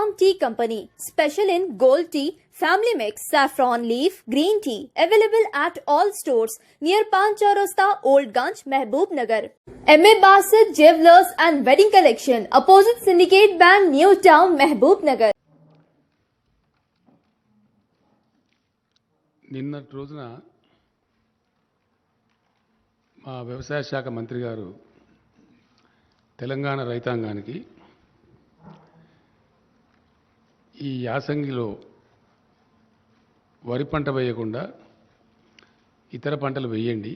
Newtown Tea Company, special in gold tea, family mix, saffron leaf, green tea, available at all stores near Pancharosta, Old Ganj, Mehboob Nagar. MA Basit Jewelers and Wedding Collection, opposite Syndicate Bank, Newtown, Mehboob Nagar. నిన్నటి రోజున మా వ్యవసాయ శాఖ మంత్రి గారు తెలంగాణ రైతాంగానికి ఈ యాసంగిలో వరి పంట వేయకుండా ఇతర పంటలు వేయండి,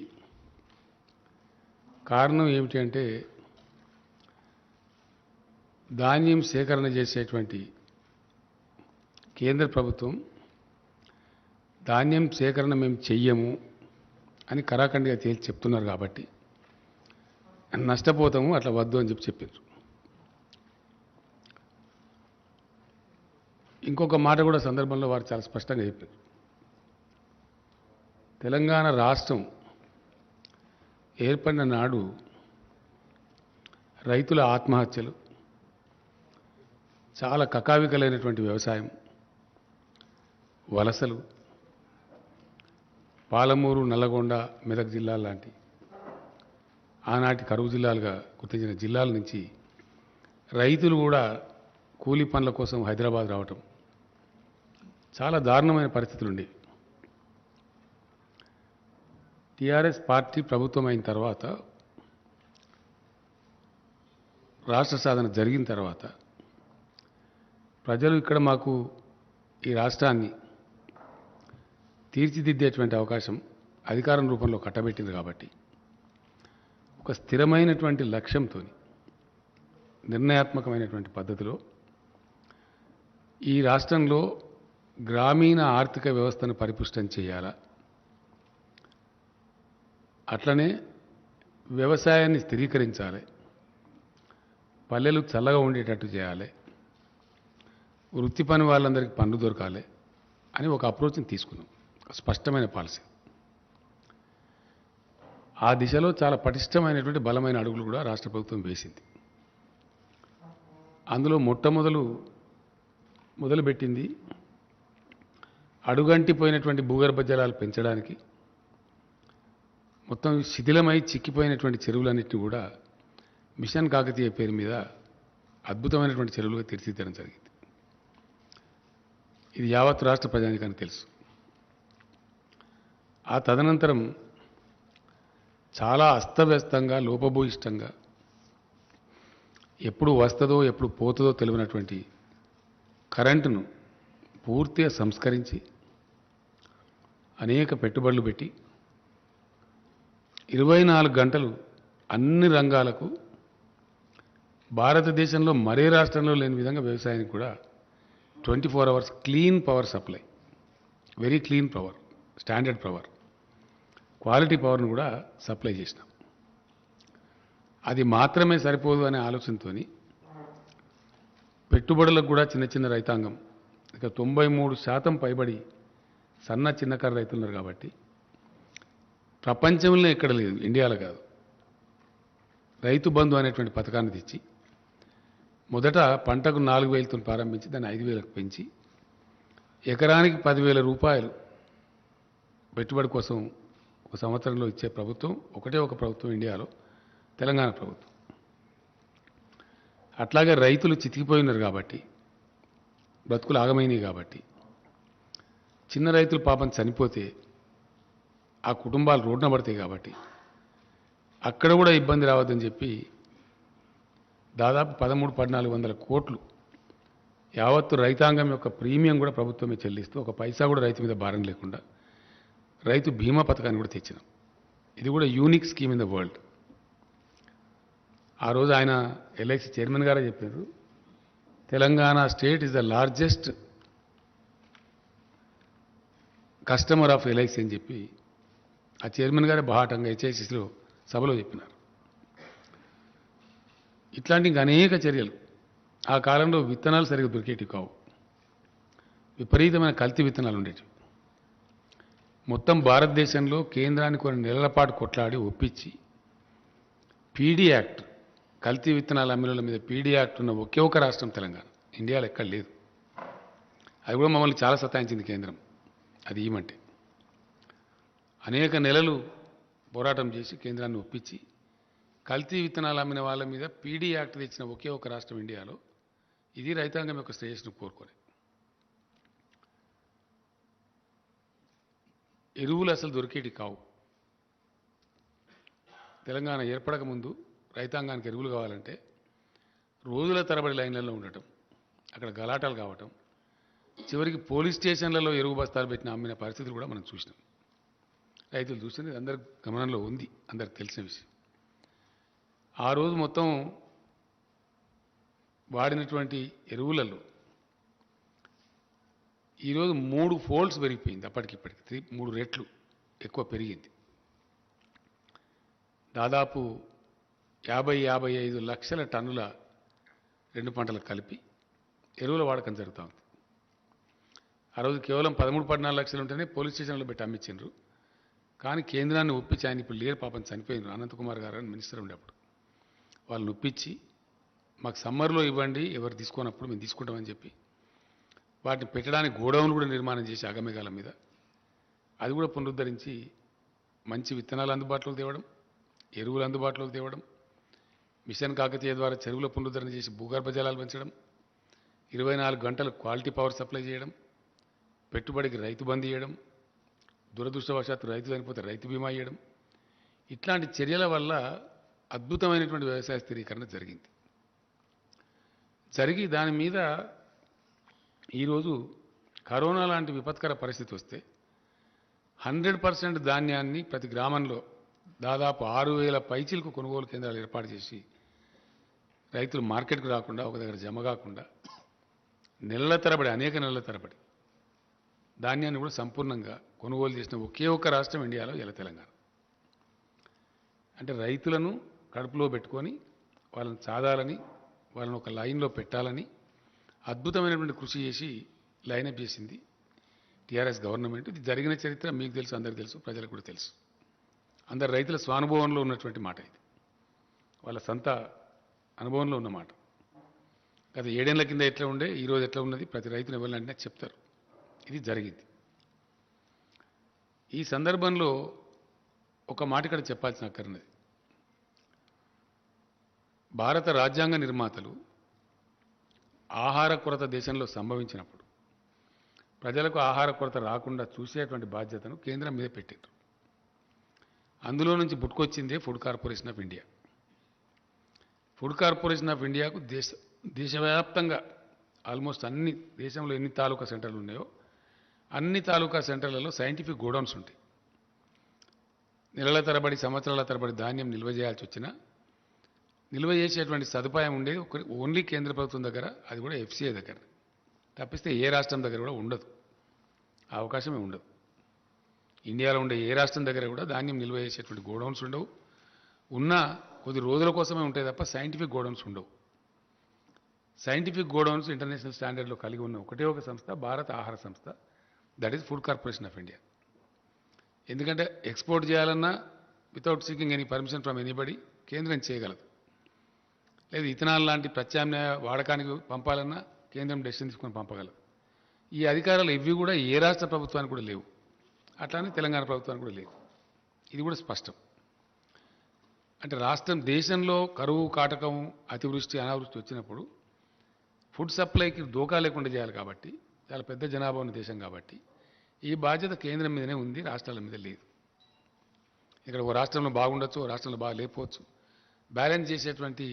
కారణం ఏమిటి అంటే ధాన్యం సేకరణ చేసేటువంటి కేంద్ర ప్రభుత్వం ధాన్యం సేకరణ మేము చెయ్యము అని కరాఖండిగా తేల్చి చెప్తున్నారు కాబట్టి నష్టపోతాము, అట్లా వద్దు అని చెప్పారు. ఇంకొక మాట కూడా సందర్భంలో వారు చాలా స్పష్టంగా చెప్పారు. తెలంగాణ రాష్ట్రం ఏర్పడిన నాడు రైతుల ఆత్మహత్యలు, చాలా కకావికలైనటువంటి వ్యవసాయం, వలసలు, పాలమూరు, నల్లగొండ, మెదక్ జిల్లాల లాంటి ఆనాటి కరువు జిల్లాలుగా గుర్తించిన జిల్లాల నుంచి రైతులు కూడా కూలీ పనుల కోసం హైదరాబాద్ రావటం, చాలా దారుణమైన పరిస్థితులు ఉండేవి. టీఆర్ఎస్ పార్టీ ప్రభుత్వం అయిన తర్వాత, రాష్ట్ర సాధన జరిగిన తర్వాత ప్రజలు ఇక్కడ మాకు ఈ రాష్ట్రాన్ని తీర్చిదిద్దేటువంటి అవకాశం అధికారం రూపంలో కట్టబెట్టింది కాబట్టి ఒక స్థిరమైనటువంటి లక్ష్యంతో, నిర్ణయాత్మకమైనటువంటి పద్ధతిలో ఈ రాష్ట్రంలో గ్రామీణ ఆర్థిక వ్యవస్థను పరిపుష్టం చేయాలా, అట్లనే వ్యవసాయాన్ని స్థిరీకరించాలి, పల్లెలు చల్లగా ఉండేటట్టు చేయాలి, వృత్తి పని వాళ్ళందరికీ పనులు దొరకాలి అని ఒక అప్రోచ్ని తీసుకున్నాం. స్పష్టమైన పాలసీ. ఆ దిశలో చాలా పటిష్టమైనటువంటి బలమైన అడుగులు కూడా రాష్ట్ర ప్రభుత్వం వేసింది. అందులో మొదలుపెట్టింది అడుగంటిపోయినటువంటి భూగర్భ జలాలు పెంచడానికి, మొత్తం శిథిలమై చిక్కిపోయినటువంటి చెరువులన్నింటినీ కూడా మిషన్ కాకతీయ పేరు మీద అద్భుతమైనటువంటి చెరువులుగా తీర్చిదిద్దడం జరిగింది. ఇది యావత్ రాష్ట్ర ప్రజానికానికి తెలుసు. ఆ తదనంతరం చాలా అస్తవ్యస్తంగా, లోపభూయిష్టంగా, ఎప్పుడు వస్తుందో ఎప్పుడు పోతుందో తెలియనటువంటి కరెంటును పూర్తిగా సంస్కరించి అనేక పెట్టుబడులు పెట్టి 24 గంటలు అన్ని రంగాలకు భారతదేశంలో మరే రాష్ట్రంలో లేని విధంగా వ్యవసాయానికి కూడా 24 hours clean power supply, very clean power, standard power, quality పవర్ను కూడా సప్లై చేసినాం. అది మాత్రమే సరిపోదు అనే ఆలోచనతో పెట్టుబడులకు కూడా చిన్న చిన్న రైతాంగం, ఇక 93% పైబడి సన్న చిన్నకారు రైతులు ఉన్నారు కాబట్టి ప్రపంచంలో ఎక్కడ లేదు, ఇండియాలో కాదు, రైతు బంధు అనేటువంటి పథకాన్ని తెచ్చి మొదట పంటకు 4,000తో ప్రారంభించి దాన్ని 5,000కు పెంచి ఎకరానికి 10,000 రూపాయలు పెట్టుబడి కోసం ఒక సంవత్సరంలో ఇచ్చే ప్రభుత్వం ఒకటే ఒక ప్రభుత్వం ఇండియాలో, తెలంగాణ ప్రభుత్వం. అట్లాగే రైతులు చితికిపోయినారు కాబట్టి, బ్రతుకులు ఆగమైనవి కాబట్టి, చిన్న రైతులు పాపం చనిపోతే ఆ కుటుంబాలు రోడ్డున పడతాయి కాబట్టి అక్కడ కూడా ఇబ్బంది రావద్దని చెప్పి దాదాపు 1300-1400 కోట్లు యావత్తు రైతాంగం యొక్క ప్రీమియం కూడా ప్రభుత్వమే చెల్లిస్తూ ఒక పైసా కూడా రైతు మీద భారం లేకుండా రైతు బీమా పథకాన్ని కూడా తెచ్చినాం. ఇది కూడా unique scheme in the world. ఆ రోజు ఆయన ఎల్ఐసి చైర్మన్ గారే చెప్పారు, Telangana state is the largest customer of LIC అని చెప్పి ఆ చైర్మన్ గారే బాహాటంగా హెచ్ఐసిలో సభలో చెప్పినారు. ఇట్లాంటి ఇంకా అనేక చర్యలు. ఆ కాలంలో విత్తనాలు సరిగ్గా దొరికేటివి కావు, విపరీతమైన కల్తీ విత్తనాలు ఉండేటివి. మొత్తం భారతదేశంలో కేంద్రాన్ని కొన్ని నెలల పాటు కొట్లాడి ఒప్పించి పీడీ యాక్ట్, కల్తీ విత్తనాల అమ్మిల మీద పీడీ యాక్ట్ ఉన్న ఒకే ఒక రాష్ట్రం తెలంగాణ, ఇండియాలో ఎక్కడ లేదు. అది కూడా మమ్మల్ని చాలా సతాయించింది కేంద్రం. అది ఏమంటే అనేక నెలలు పోరాటం చేసి కేంద్రాన్ని ఒప్పించి కల్తీ విత్తనాలు అమ్మిన వాళ్ళ మీద పీడీ యాక్ట్ తెచ్చిన ఒకే ఒక రాష్ట్రం ఇండియాలో. ఇది రైతాంగం యొక్క శ్రేయస్సును కోరుకోలేదు. ఎరువులు అసలు దొరికేటి కావు. తెలంగాణ ఏర్పడక ముందు రైతాంగానికి ఎరువులు కావాలంటే రోజుల తరబడి లైన్లలో ఉండటం, అక్కడ గలాటాలు కావటం, చివరికి పోలీస్ స్టేషన్లలో ఎరువు బస్తాలు పెట్టిన అమ్మిన పరిస్థితులు కూడా మనం చూసినాం. రైతులు చూసినది అందరి గమనంలో ఉంది, అందరికి తెలిసిన విషయం. ఆ రోజు మొత్తం వాడినటువంటి ఎరువులలో ఈరోజు 3 ఫోల్డ్స్ పెరిగిపోయింది. అప్పటికిప్పటికి 3 రెట్లు ఎక్కువ పెరిగింది. దాదాపు 50-55 లక్షల టన్నుల 2 పంటలకు కలిపి ఎరువుల వాడకం జరుగుతూ ఉంది. ఆ రోజు కేవలం 13-14 లక్షలు ఉంటేనే పోలీస్ స్టేషన్లో పెట్టి అమ్మించారు. కానీ కేంద్రాన్ని ఒప్పించి, ఆయన ఇప్పుడు లేరు పాపం, చనిపోయినారు, అనంతకుమార్ గారు అని మినిస్టర్ ఉండేప్పుడు, వాళ్ళని ఒప్పించి మాకు సమ్మర్లో ఇవ్వండి, ఎవరు తీసుకున్నప్పుడు మేము తీసుకుంటామని చెప్పి వాటిని పెట్టడానికి గోడౌన్లు కూడా నిర్మాణం చేసి అగమేఘాల మీద అది కూడా పునరుద్ధరించి మంచి విత్తనాలు అందుబాటులోకి తేవడం, ఎరువులు అందుబాటులోకి తేవడం, మిషన్ కాకతీయ ద్వారా చెరువుల పునరుద్ధరణ చేసి భూగర్భ జలాలు పెంచడం, 24 గంటలు క్వాలిటీ పవర్ సప్లై చేయడం, పెట్టుబడికి రైతు బంద్ చేయడం, దురదృష్టవశాత్తు రైతు చనిపోతే రైతు బీమా ఇవ్వడం, ఇట్లాంటి చర్యల వల్ల అద్భుతమైనటువంటి వ్యవసాయ స్థిరీకరణ జరిగింది. జరిగి దాని మీద ఈరోజు కరోనా లాంటి విపత్కర పరిస్థితి వస్తే 100% ధాన్యాన్ని ప్రతి గ్రామంలో దాదాపు 6,000 పైచీలకు కొనుగోలు కేంద్రాలు ఏర్పాటు చేసి రైతులు మార్కెట్కు రాకుండా ఒక దగ్గర జమ కాకుండా నెలల తరబడి, అనేక నెలల తరబడి ధాన్యాన్ని కూడా సంపూర్ణంగా కొనుగోలు చేసిన ఒకే ఒక్క రాష్ట్రం ఇండియాలో ఇలా తెలంగాణ. అంటే రైతులను కడుపులో పెట్టుకొని వాళ్ళని చాదాలని, వాళ్ళని ఒక లైన్లో పెట్టాలని అద్భుతమైనటువంటి కృషి చేసి లైనప్ చేసింది టీఆర్ఎస్ గవర్నమెంట్. ఇది జరిగిన చరిత్ర మీకు తెలుసు, అందరికీ తెలుసు, ప్రజలకు కూడా తెలుసు. అందరు రైతుల స్వానుభవంలో ఉన్నటువంటి మాట ఇది, వాళ్ళ సొంత అనుభవంలో ఉన్న మాట. గత 7 ఏళ్ల కింద ఎట్లా ఉండే, ఈరోజు ఎట్లా ఉన్నది ప్రతి రైతుని ఎవరినంటే చెప్తారు. ఇది జరిగింది. ఈ సందర్భంలో ఒక మాట ఇక్కడ చెప్పాల్సిన అక్కర్నది. భారత రాజ్యాంగ నిర్మాతలు ఆహార కొరత దేశంలో సంభవించినప్పుడు ప్రజలకు ఆహార కొరత రాకుండా చూసేటువంటి బాధ్యతను కేంద్రం మీద పెట్టారు. అందులో నుంచి పుట్టుకొచ్చిందే food corporation of India. Food corporation of ఇండియాకు దేశవ్యాప్తంగా ఆల్మోస్ట్ అన్ని, దేశంలో ఎన్ని తాలూకా సెంటర్లు ఉన్నాయో అన్ని తాలూకా సెంటర్లలో సైంటిఫిక్ గోడౌన్స్ ఉంటాయి. నెలల తరబడి, సంవత్సరాల తరబడి ధాన్యం నిల్వ చేయాల్సి వచ్చినా నిల్వ చేసేటువంటి సదుపాయం ఉండేది ఓన్లీ కేంద్ర ప్రభుత్వం దగ్గర, అది కూడా ఎఫ్సీఐ దగ్గర. తప్పిస్తే ఏ రాష్ట్రం దగ్గర కూడా ఉండదు, ఆ అవకాశమే ఉండదు. ఇండియాలో ఉండే ఏ రాష్ట్రం దగ్గర కూడా ధాన్యం నిల్వ చేసేటువంటి గోడౌన్స్ ఉండవు. ఉన్న కొద్ది రోజుల కోసమే ఉంటాయి తప్ప సైంటిఫిక్ గోడౌన్స్ ఉండవు. సైంటిఫిక్ గోడౌన్స్ ఇంటర్నేషనల్ స్టాండర్డ్లో కలిగి ఉన్న ఒకటే ఒక సంస్థ భారత ఆహార సంస్థ, that is food corporation of India. ఎందుకంటే ఎక్స్పోర్ట్ చేయాలన్నా without seeking any permission from anybody కేంద్రం చేయగలదు. లేదు ఇథనాల్ లాంటి ప్రత్యామ్నాయ వాడకానికి పంపాలన్నా కేంద్రం డెసిషన్ తీసుకొని పంపగలదు. ఈ అధికారాలు ఇవి కూడా ఏ రాష్ట్ర ప్రభుత్వానికి కూడా లేవు, అట్లానే తెలంగాణ ప్రభుత్వానికి కూడా లేవు. ఇది కూడా స్పష్టం. అంటే రాష్ట్రం, దేశంలో కరువు, కాటకం, అతివృష్టి, అనావృష్టి వచ్చినప్పుడు ఫుడ్ సప్లైకి దోకా లేకుండా చేయాలి కాబట్టి, చాలా పెద్ద జనాభా ఉన్న దేశం కాబట్టి ఈ బాధ్యత కేంద్రం మీదనే ఉంది, రాష్ట్రాల మీద లేదు. ఇక్కడ ఓ రాష్ట్రంలో బాగుండొచ్చు, ఓ రాష్ట్రంలో బాగా లేకపోవచ్చు. బ్యాలెన్స్ చేసేటువంటి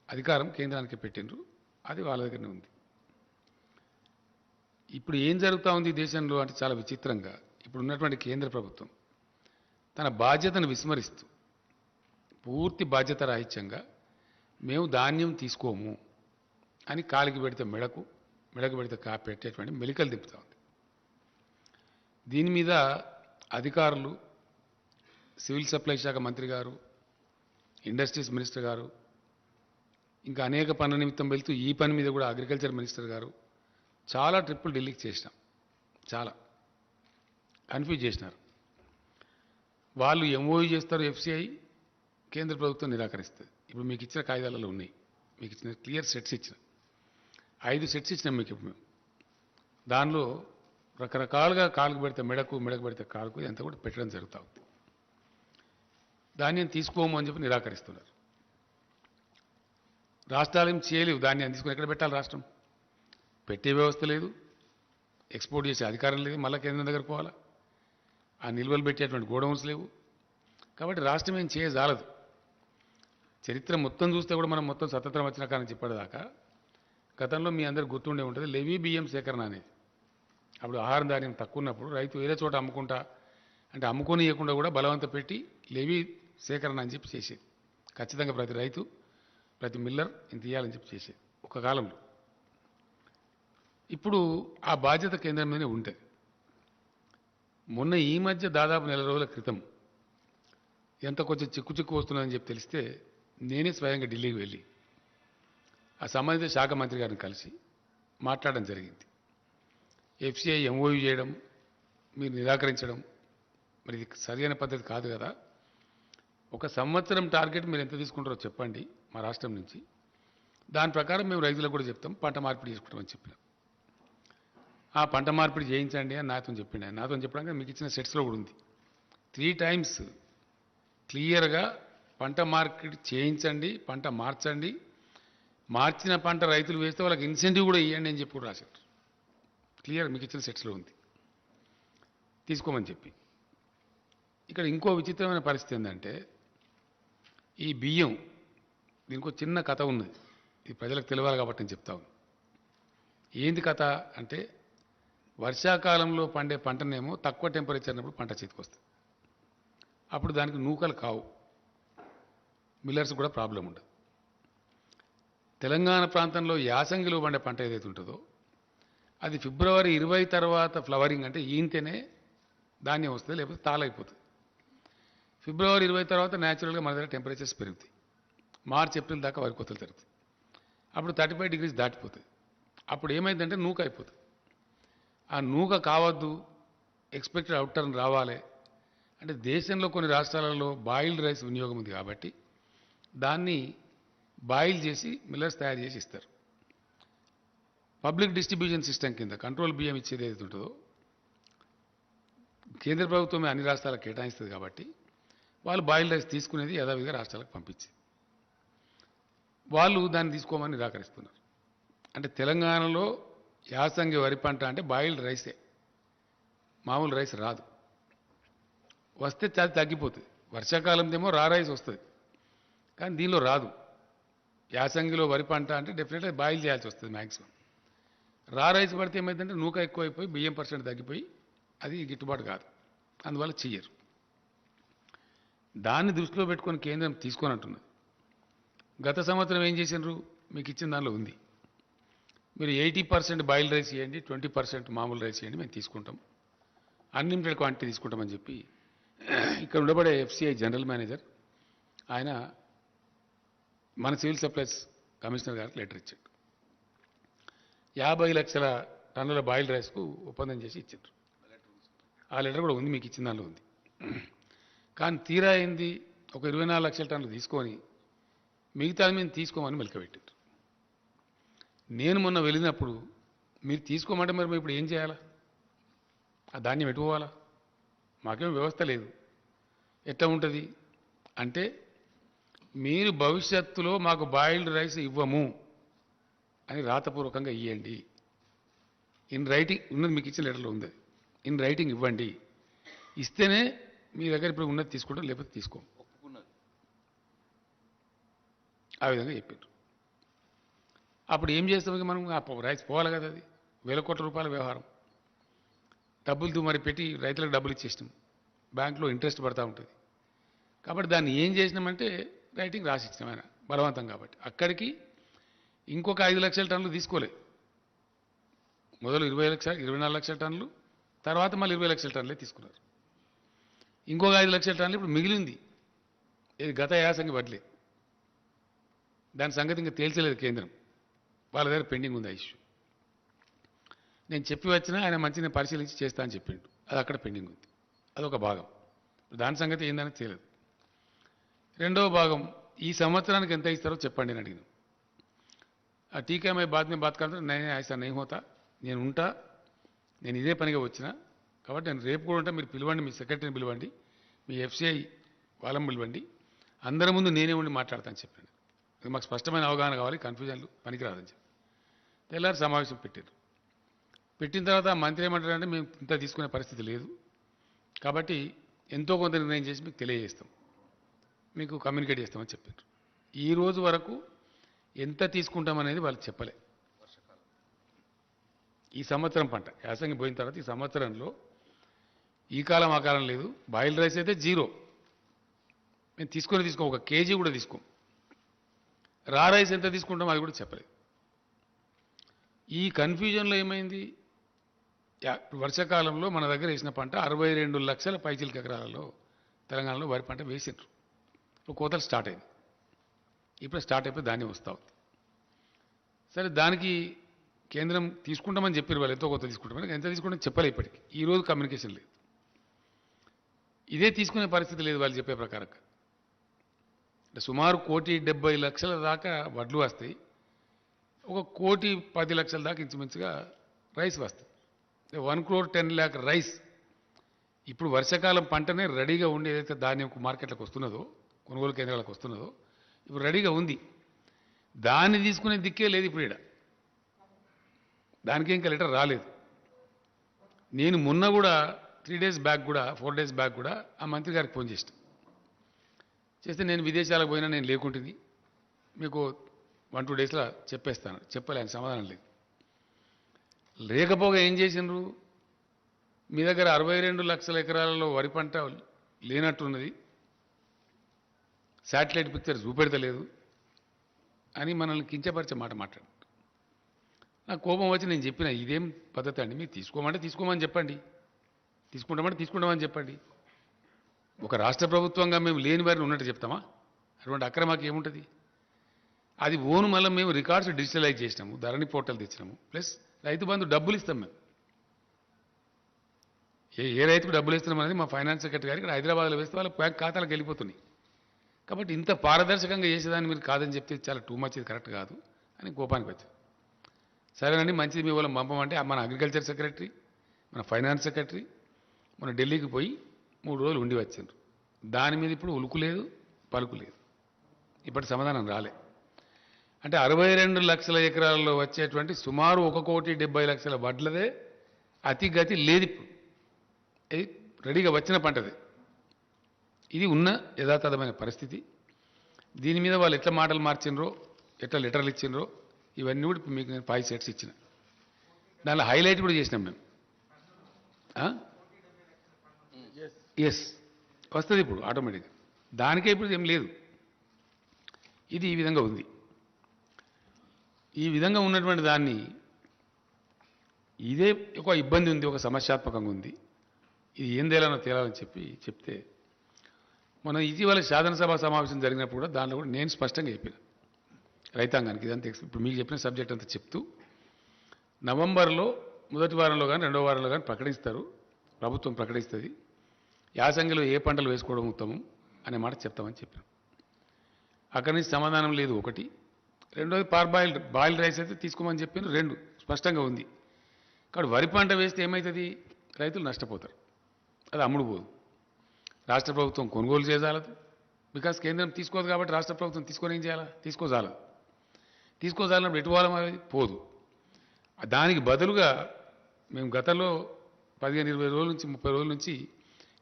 అధికారం కేంద్రానికి పెట్టిండ్రు, అది వాళ్ళ దగ్గరనే ఉంది. ఇప్పుడు ఏం జరుగుతూ ఉంది దేశంలో అంటే చాలా విచిత్రంగా, ఇప్పుడు ఉన్నటువంటి కేంద్ర ప్రభుత్వం తన బాధ్యతను విస్మరిస్తూ పూర్తి బాధ్యత రాహిత్యంగా మేము ధాన్యం తీసుకోము అని కాలికి పెడితే మెడకు పెడితే పెట్టేటువంటి మెలికలు దింపుతూ ఉంది. దీని మీద అధికారులు, సివిల్ సప్లై శాఖ మంత్రి గారు, ఇండస్ట్రీస్ మినిస్టర్ గారు, ఇంకా అనేక పనుల నిమిత్తం వెళ్తూ ఈ పని మీద కూడా అగ్రికల్చర్ మినిస్టర్ గారు చాలా ట్రిప్పులు ఢిల్లీకి చేసినాం, చాలా కన్ఫ్యూజ్ చేసినారు. వాళ్ళు ఎంఓయూ చేస్తారు, ఎఫ్సిఐ, కేంద్ర ప్రభుత్వం నిరాకరిస్తుంది. ఇప్పుడు మీకు ఇచ్చిన కాగితాలలో ఉన్నాయి, మీకు ఇచ్చిన క్లియర్ సెట్స్ ఇచ్చిన 5 సెట్స్ ఇచ్చినాం మీకు. ఇప్పుడు మేము దానిలో రకరకాలుగా కాలుకు పెడితే మెడకు పెడితే కాలుకు ఇదంతా కూడా పెట్టడం జరుగుతూ ఉంది. ధాన్యం తీసుకోము అని చెప్పి నిరాకరిస్తున్నారు. రాష్ట్రాలు ఏం చేయలేవు, ధాన్యాన్ని తీసుకుని ఎక్కడ పెట్టాలి? రాష్ట్రం పెట్టే వ్యవస్థ లేదు, ఎక్స్పోర్ట్ చేసే అధికారం లేదు, మళ్ళీ కేంద్రం దగ్గర పోవాలా, ఆ నిల్వలు పెట్టేటువంటి గోడౌన్స్ లేవు. కాబట్టి రాష్ట్రం ఏం చేయజాలదు. చరిత్ర మొత్తం చూస్తే కూడా మనం మొత్తం స్వతంత్రం వచ్చిన కానీ చెప్పేదాకా గతంలో మీ అందరికి గుర్తుండే ఉంటుంది లెవీ బియ్యం సేకరణ అనేది. అప్పుడు ఆహారం ధాన్యం తక్కువ ఉన్నప్పుడు రైతు వేరే చోట అమ్ముకుంటా అంటే అమ్ముకొని ఇవ్వకుండా కూడా బలవంత పెట్టి లెవీ సేకరణ అని చెప్పి చేసేది. ఖచ్చితంగా ప్రతి రైతు ప్రతి మిల్లర్ ఇంత ఇవ్వాలని చెప్పి చేసేది ఒక కాలంలో. ఇప్పుడు ఆ బాధ్యత కేంద్రం మీదనే ఉంటుంది. మొన్న ఈ మధ్య దాదాపు నెల రోజుల క్రితం ఎంత కొంచెం చిక్కు వస్తున్నదని చెప్పి తెలిస్తే నేనే స్వయంగా ఢిల్లీకి వెళ్ళి ఆ సంబంధిత శాఖ మంత్రి గారిని కలిసి మాట్లాడడం జరిగింది. ఎఫ్సిఐ ఎంఓయూ చేయడం, మీరు నిరాకరించడం, మరి ఇది సరైన పద్ధతి కాదు కదా. ఒక సంవత్సరం టార్గెట్ మీరు ఎంత తీసుకుంటారో చెప్పండి మా రాష్ట్రం నుంచి, దాని ప్రకారం మేము రైతులకు కూడా చెప్తాం పంట మార్పిడి చేసుకుంటామని చెప్పినాం. ఆ పంట మార్పిడి చేయించండి అని నాతో చెప్పిండు. ఆయన నాతో చెప్పడానికి మీకు ఇచ్చిన సెట్స్లో కూడా ఉంది. 3 times క్లియర్గా పంట మార్పిడి చేయించండి, పంట మార్చండి, మార్చిన పంట రైతులు వేస్తే వాళ్ళకి ఇన్సెంటివ్ కూడా ఇవ్వండి అని చెప్పి కూడా రాశారు. క్లియర్ మీకు ఇచ్చిన సెట్స్లో ఉంది, తీసుకోమని చెప్పి. ఇక్కడ ఇంకో విచిత్రమైన పరిస్థితి ఏంటంటే ఈ బియ్యం, దీనికి ఒక చిన్న కథ ఉన్నది, ఇది ప్రజలకు తెలియాలి కాబట్టి నేను చెప్తా ఉన్నాను. ఏంది కథ అంటే వర్షాకాలంలో పండే పంటనేమో తక్కువ టెంపరేచర్ ఉన్నప్పుడు పంట చేతికి వస్తుంది. అప్పుడు దానికి నూకలు కావు, మిల్లర్స్ కూడా ప్రాబ్లం ఉండదు. తెలంగాణ ప్రాంతంలో యాసంగిలో పండే పంట ఏదైతే ఉంటుందో అది ఫిబ్రవరి 20 తర్వాత ఫ్లవరింగ్ అంటే ఈంతేనే ధాన్యం వస్తుంది, లేకపోతే తాళైపోతుంది. ఫిబ్రవరి 20 తర్వాత న్యాచురల్గా మన దగ్గర టెంపరేచర్స్ పెరుగుతాయి. మార్చ్ ఏప్రిల్ దాకా వరి కోతలు జరుగుతాయి. అప్పుడు 35 degrees దాటిపోతుంది. అప్పుడు ఏమైందంటే నూక అయిపోతుంది. ఆ నూక కావద్దు, ఎక్స్పెక్టెడ్ అవుట్ టర్న్ రావాలి అంటే దేశంలో కొన్ని రాష్ట్రాలలో బాయిల్డ్ రైస్ వినియోగం ఉంది కాబట్టి దాన్ని బాయిల్ చేసి మిల్లర్స్ తయారు చేసి ఇస్తారు. పబ్లిక్ డిస్ట్రిబ్యూషన్ సిస్టమ్ కింద కంట్రోల్ బియ్యం ఇచ్చేది ఏదైతే ఉంటుందో కేంద్ర ప్రభుత్వమే అన్ని రాష్ట్రాలకు కేటాయిస్తుంది కాబట్టి వాళ్ళు బాయిల్డ్ రైస్ తీసుకునేది యథావిధిగా రాష్ట్రాలకు పంపించి వాళ్ళు దాన్ని తీసుకోమని నిరాకరిస్తున్నారు. అంటే తెలంగాణలో యాసంగి వరి పంట అంటే బాయిల్డ్ రైసే, మామూలు రైస్ రాదు. వస్తే చాలా తగ్గిపోతుంది. వర్షాకాలందేమో రా రైస్ వస్తుంది, కానీ దీనిలో రాదు. యాసంగిలో వరి పంట అంటే డెఫినెట్గా బాయిల్ చేయాల్సి వస్తుంది మ్యాక్సిమం. రా రైస్ పడితే ఏమైందంటే నూక ఎక్కువైపోయి బియ్యం % తగ్గిపోయి అది గిట్టుబాటు కాదు, అందువల్ల చెయ్యరు. దాన్ని దృష్టిలో పెట్టుకొని కేంద్రం తీసుకొని అంటున్నది. గత సంవత్సరం ఏం చేసినారు మీకు ఇచ్చిన దానిలో ఉంది, మీరు 80% బాయిల్డ్ రైస్ ఇవ్వండి, 20% మామూలు రైస్ ఇవ్వండి, మేము తీసుకుంటాం, అన్లిమిటెడ్ క్వాంటిటీ తీసుకుంటామని చెప్పి ఇక్కడ ఉండబడే ఎఫ్సిఐ జనరల్ మేనేజర్ ఆయన మన సివిల్ సప్లైస్ కమిషనర్ గారికి లెటర్ ఇచ్చాడు. 50 లక్షల టన్నుల బాయిల్డ్ రైస్కు ఒప్పందం చేసి ఇచ్చారు. ఆ లెటర్ కూడా ఉంది, మీకు ఇచ్చిన దానిలో ఉంది. కానీ తీరా అయింది ఒక 24 లక్షల టన్నులు తీసుకొని మిగతాది మేము తీసుకోమని మెలకబెట్టారు. నేను మొన్న వెళ్ళినప్పుడు మీరు తీసుకోమంటే మరి మేము ఇప్పుడు ఏం చేయాలా? ఆ ధాన్యం ఎటు పోవాలా? మాకేం వ్యవస్థ లేదు. ఎట్లా ఉంటుంది అంటే మీరు భవిష్యత్తులో మాకు బాయిల్డ్ రైస్ ఇవ్వము అని రాతపూర్వకంగా ఇవ్వండి, ఇన్ రైటింగ్ ఉన్నది, మీకు ఇచ్చిన లెటర్లో ఉంది, ఇన్ రైటింగ్ ఇవ్వండి, ఇస్తేనే మీ దగ్గర ఇప్పుడు ఉన్నది తీసుకుంటాం, లేకపోతే తీసుకోం. ఆ విధంగా చెప్పారు. అప్పుడు ఏం చేస్తాం మనం? ఆ రైస్ పోవాలి కదా, అది వేల కోట్ల రూపాయల వ్యవహారం. డబ్బులతో మరి పెట్టి రైతులకు డబ్బులు ఇచ్చేసినాం, బ్యాంకులో ఇంట్రెస్ట్ పడతా ఉంటుంది. కాబట్టి దాన్ని ఏం చేసినామంటే రైటింగ్ రాసి ఇచ్చినాం ఆయన బలవంతం. కాబట్టి అక్కడికి ఇంకొక 5 లక్షల టన్నులు తీసుకోలే. మొదలు 24 లక్షల టన్నులు, తర్వాత మళ్ళీ 20 లక్షల టన్నులే తీసుకున్నారు. ఇంకొక 5 లక్షల టన్నులు ఇప్పుడు మిగిలింది. ఇది గత యాసంగి వడ్లే, దాని సంగతి ఇంకా తేల్చలేదు కేంద్రం, వాళ్ళ దగ్గర పెండింగ్ ఉంది ఆ ఇష్యూ. నేను చెప్పి వచ్చినా ఆయన మంచిగా పరిశీలించి చేస్తా అని చెప్పిండు, అది అక్కడ పెండింగ్ ఉంది. అదొక భాగం. దాని సంగతి ఏందని తెలియదు. రెండవ భాగం, ఈ సంవత్సరానికి ఎంత ఇస్తారో చెప్పండి అని అడిగినాం. ఆ టీకా మై బాత్ మే బాత్ కర్తా, నేనే ఐసా నహీ హోతా, నేను ఉంటా, నేను ఇదే పనిగా వచ్చిన కాబట్టి నేను రేపు కూడా ఉంటా, మీరు పిలవండి, మీ సెక్రటరీని పిలవండి, మీ ఎఫ్సిఐ వాళ్ళని పిలవండి, అందరి ముందు నేనే ఉండి మాట్లాడతాను చెప్పాను. ఇది మాకు స్పష్టమైన అవగాహన కావాలి, కన్ఫ్యూజన్లు పనికిరాదని చెప్పి తెల్లారి సమావేశం పెట్టారు. పెట్టిన తర్వాత మంత్రి ఏమంటారంటే మేము ఇంత తీసుకునే పరిస్థితి లేదు, కాబట్టి ఎంతో కొంత నిర్ణయం చేసి మీకు తెలియజేస్తాం, మీకు కమ్యూనికేట్ చేస్తామని చెప్పారు. ఈ రోజు వరకు ఎంత తీసుకుంటామనేది వాళ్ళు చెప్పలే. ఈ సంవత్సరం పంట యాసంగి పోయిన తర్వాత ఈ సంవత్సరంలో ఈ కాలం ఆ కాలం లేదు. బాయిల్ రైస్ అయితే జీరో, మేము తీసుకో ఒక కేజీ కూడా తీసుకోం. రా రైస్ ఎంత తీసుకుంటాం అది కూడా చెప్పలేదు. ఈ కన్ఫ్యూజన్లో ఏమైంది, వర్షాకాలంలో మన దగ్గర వేసిన పంట 62 లక్షల పైచిలక ఎకరాలలో తెలంగాణలో వరి పంట వేసిండ్రు. ఇప్పుడు కోతలు స్టార్ట్ అయింది, ఇప్పుడు స్టార్ట్ అయిపోయి ధాన్యం వస్తూ ఉంది. సరే, దానికి కేంద్రం తీసుకుంటామని చెప్పారు, వాళ్ళు ఎంతో కొంత తీసుకుంటామని, ఎంత తీసుకుంటామని చెప్పలే. ఇప్పటికి ఈరోజు కమ్యూనికేషన్ లేదు, ఇదే తీసుకునే పరిస్థితి లేదు వాళ్ళు చెప్పే ప్రకారంగా. అంటే సుమారు 1,70,00,000 దాకా వడ్లు వస్తాయి, 1,10,00,000 దాకా ఇంచుమించుగా రైస్ వస్తుంది. 1,10,00,000 రైస్ ఇప్పుడు వర్షాకాలం పంటనే రెడీగా ఉండి ఏదైతే ధాన్యం మార్కెట్లకు వస్తున్నదో, కొనుగోలు కేంద్రాలకు వస్తున్నదో, ఇప్పుడు రెడీగా ఉంది. దాన్ని తీసుకునే దిక్కే లేదు ఇప్పుడు ఇక్కడ, దానికి ఇంకా లెటర్ రాలేదు. నేను మొన్న కూడా 3 days బ్యాక్ కూడా 4 days బ్యాక్ కూడా ఆ మంత్రి గారికి ఫోన్ చేస్తే నేను విదేశాలకు పోయినా, నేను లేకుంటుంది, మీకు 1-2 daysలో చెప్పేస్తాను చెప్పలే, ఆయన సమాధానం లేదు. లేకపోగా ఏం చేసిండ్రు, మీ దగ్గర 62 లక్షల ఎకరాలలో వరి పంట లేనట్టున్నది, శాటిలైట్ పిక్చర్ చూపెడతలేదు అని మనల్ని కించపరిచే మాట మాట్లాడు. నాకు కోపం వచ్చి నేను చెప్పిన, ఇదేం పద్ధతి అండి, మీరు తీసుకోమని చెప్పండి, తీసుకుంటామని చెప్పండి. ఒక రాష్ట్ర ప్రభుత్వంగా మేము లేని వారిని ఉన్నట్టు చెప్తామా? అటువంటి అక్రమాకి ఏముంటుంది? అది ఓను మళ్ళీ మేము రికార్డ్స్ డిజిటలైజ్ చేసినాము, ధరణి పోర్టల్ తెచ్చినాము, ప్లస్ రైతు బంధు డబ్బులు ఇస్తాం మేము. ఏ రైతుకు డబ్బులు ఇస్తున్నాం అనేది మా ఫైనాన్స్ సెక్రటరీ గారికి ఇక్కడ హైదరాబాద్లో వేస్తే వాళ్ళ బ్యాంక్ ఖాతాలకు వెళ్ళిపోతున్నాయి. కాబట్టి ఇంత పారదర్శకంగా చేసేదాన్ని మీరు కాదని చెప్తే చాలా టూ మచ్, ఇది కరెక్ట్ కాదు అని కోపానికి వచ్చారు. సరేనండి, మంచిది, మీ వాళ్ళని పంపమంటే మన అగ్రికల్చర్ సెక్రటరీ, మన ఫైనాన్స్ సెక్రటరీ మన ఢిల్లీకి పోయి 3 రోజులు ఉండి వచ్చారు. దాని మీద ఇప్పుడు ఉలుకు లేదు, పలుకు లేదు, ఇప్పటి సమాధానం రాలే. అంటే 62 లక్షల ఎకరాల్లో వచ్చేటువంటి సుమారు 1,70,00,000 వడ్లదే అతిగతి లేదు ఇప్పుడు, ఇది రెడీగా వచ్చిన పంటదే. ఇది ఉన్న యథాతథమైన పరిస్థితి. దీని మీద వాళ్ళు ఎట్లా మాటలు మార్చినరో, ఎట్లా లెటర్లు ఇచ్చినరో, ఇవన్నీ కూడా ఇప్పుడు మీకు నేను 5 sets ఇచ్చిన, దానిలో హైలైట్ కూడా చేసినాం మేము. ఎస్ వస్తుంది ఇప్పుడు ఆటోమేటిక్గా, దానికే ఇప్పుడు ఏం లేదు. ఇది ఈ విధంగా ఉంది. ఈ విధంగా ఉన్నటువంటి దాన్ని ఇదే ఒక ఇబ్బంది ఉంది, ఒక సమస్యాత్మకంగా ఉంది, ఇది ఏం తేలాలని చెప్తే మన ఇటీవల శాసనసభ సమావేశం జరిగినప్పుడు కూడా దానిలో కూడా నేను స్పష్టంగా చెప్పిన రైతాంగానికి, ఇదంతా ఇప్పుడు మీకు చెప్పిన సబ్జెక్ట్ అంతా చెప్తూ, నవంబర్లో మొదటి వారంలో కానీ 2వ వారంలో కానీ ప్రకటిస్తారు, ప్రభుత్వం ప్రకటిస్తుంది, యాసంగిలో ఏ పంటలు వేసుకోవడం ఉత్తమం అనే మాట చెప్తామని చెప్పాను. అక్కడి నుంచి సమాధానం లేదు ఒకటి. రెండోది బాయిల్డ్ రైస్ అయితే తీసుకోమని చెప్పాను, 2 స్పష్టంగా ఉంది. కాబట్టి వరి పంట వేస్తే ఏమవుతుంది, రైతులు నష్టపోతారు, అది అమ్ముడు పోదు, రాష్ట్ర ప్రభుత్వం కొనుగోలు చేయజాలదు, బికాస్ కేంద్రం తీసుకోదు కాబట్టి రాష్ట్ర ప్రభుత్వం తీసుకొని ఏం చేయాలా, తీసుకోజాలన్నప్పుడు ఎటు వాళ్ళం పోదు. దానికి బదులుగా మేము గతంలో 15-20 రోజుల నుంచి 30 రోజుల నుంచి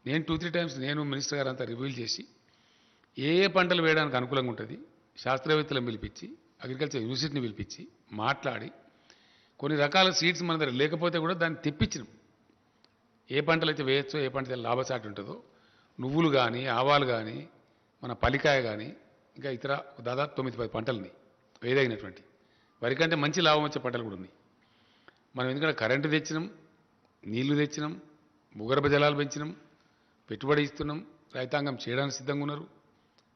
నేను 2-3 times నేను మినిస్టర్ గారు అంతా రివ్యూలు చేసి ఏ పంటలు వేయడానికి అనుకూలంగా ఉంటుంది, శాస్త్రవేత్తలను పిలిపించి, అగ్రికల్చర్ యూనివర్సిటీని పిలిపించి మాట్లాడి, కొన్ని రకాల సీడ్స్ మన దగ్గర లేకపోతే కూడా దాన్ని తెప్పించినాం. ఏ పంటలు అయితే వేయచ్చో, ఏ పంట లాభసాటి ఉంటుందో, నువ్వులు కానీ, ఆవాలు కానీ, మన పల్లికాయ కానీ, ఇంకా ఇతర దాదాపు 9-10 పంటలని వేదగినటువంటి వరి కంటే మంచి లాభం వచ్చే పంటలు కూడా ఉన్నాయి. మనం ఎందుకంటే కరెంటు తెచ్చినాం, నీళ్లు తెచ్చినాం, భూగర్భ జలాలు పెంచినాం, పెట్టుబడి ఇస్తున్నాం, రైతాంగం చేయడానికి సిద్ధంగా ఉన్నారు,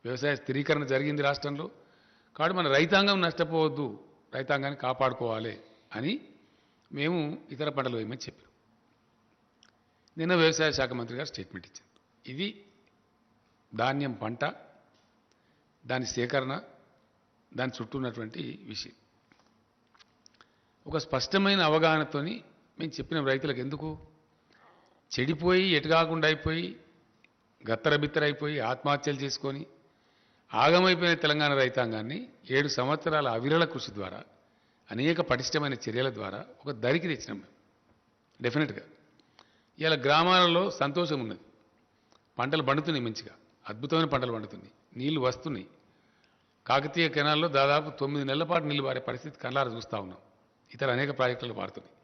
వ్యవసాయ స్థిరీకరణ జరిగింది రాష్ట్రంలో. కాబట్టి మన రైతాంగం నష్టపోవద్దు, రైతాంగాన్ని కాపాడుకోవాలి అని మేము ఇతర పంటలు వేయమని చెప్పాం. నిన్న వ్యవసాయ శాఖ మంత్రి గారు స్టేట్మెంట్ ఇచ్చారు. ఇది ధాన్యం పంట, దాని సేకరణ, దాని చుట్టూ ఉన్నటువంటి విషయం. ఒక స్పష్టమైన అవగాహనతోని మేము చెప్పినాం రైతులకు ఎందుకు చెడిపోయి ఎటుకాకుండా అయిపోయి గత్తరబిత్తరైపోయి ఆత్మహత్యలు చేసుకొని ఆగమైపోయిన తెలంగాణ రైతాంగాన్ని 7 సంవత్సరాల అవిరళ కృషి ద్వారా అనేక పటిష్టమైన చర్యల ద్వారా ఒక దరికి తెచ్చినాం మేము డెఫినెట్గా. ఇలా గ్రామాలలో సంతోషం ఉన్నది, పంటలు పండుతున్నాయి, మంచిగా అద్భుతమైన పంటలు పండుతున్నాయి, నీళ్లు వస్తున్నాయి. కాకతీయ కెనాల్లో దాదాపు 9 నెలల పాటు నీళ్లు పారే పరిస్థితి కళ్ళారా చూస్తూ ఉన్నాం. ఇతర అనేక ప్రాజెక్టులు పారుతున్నాయి.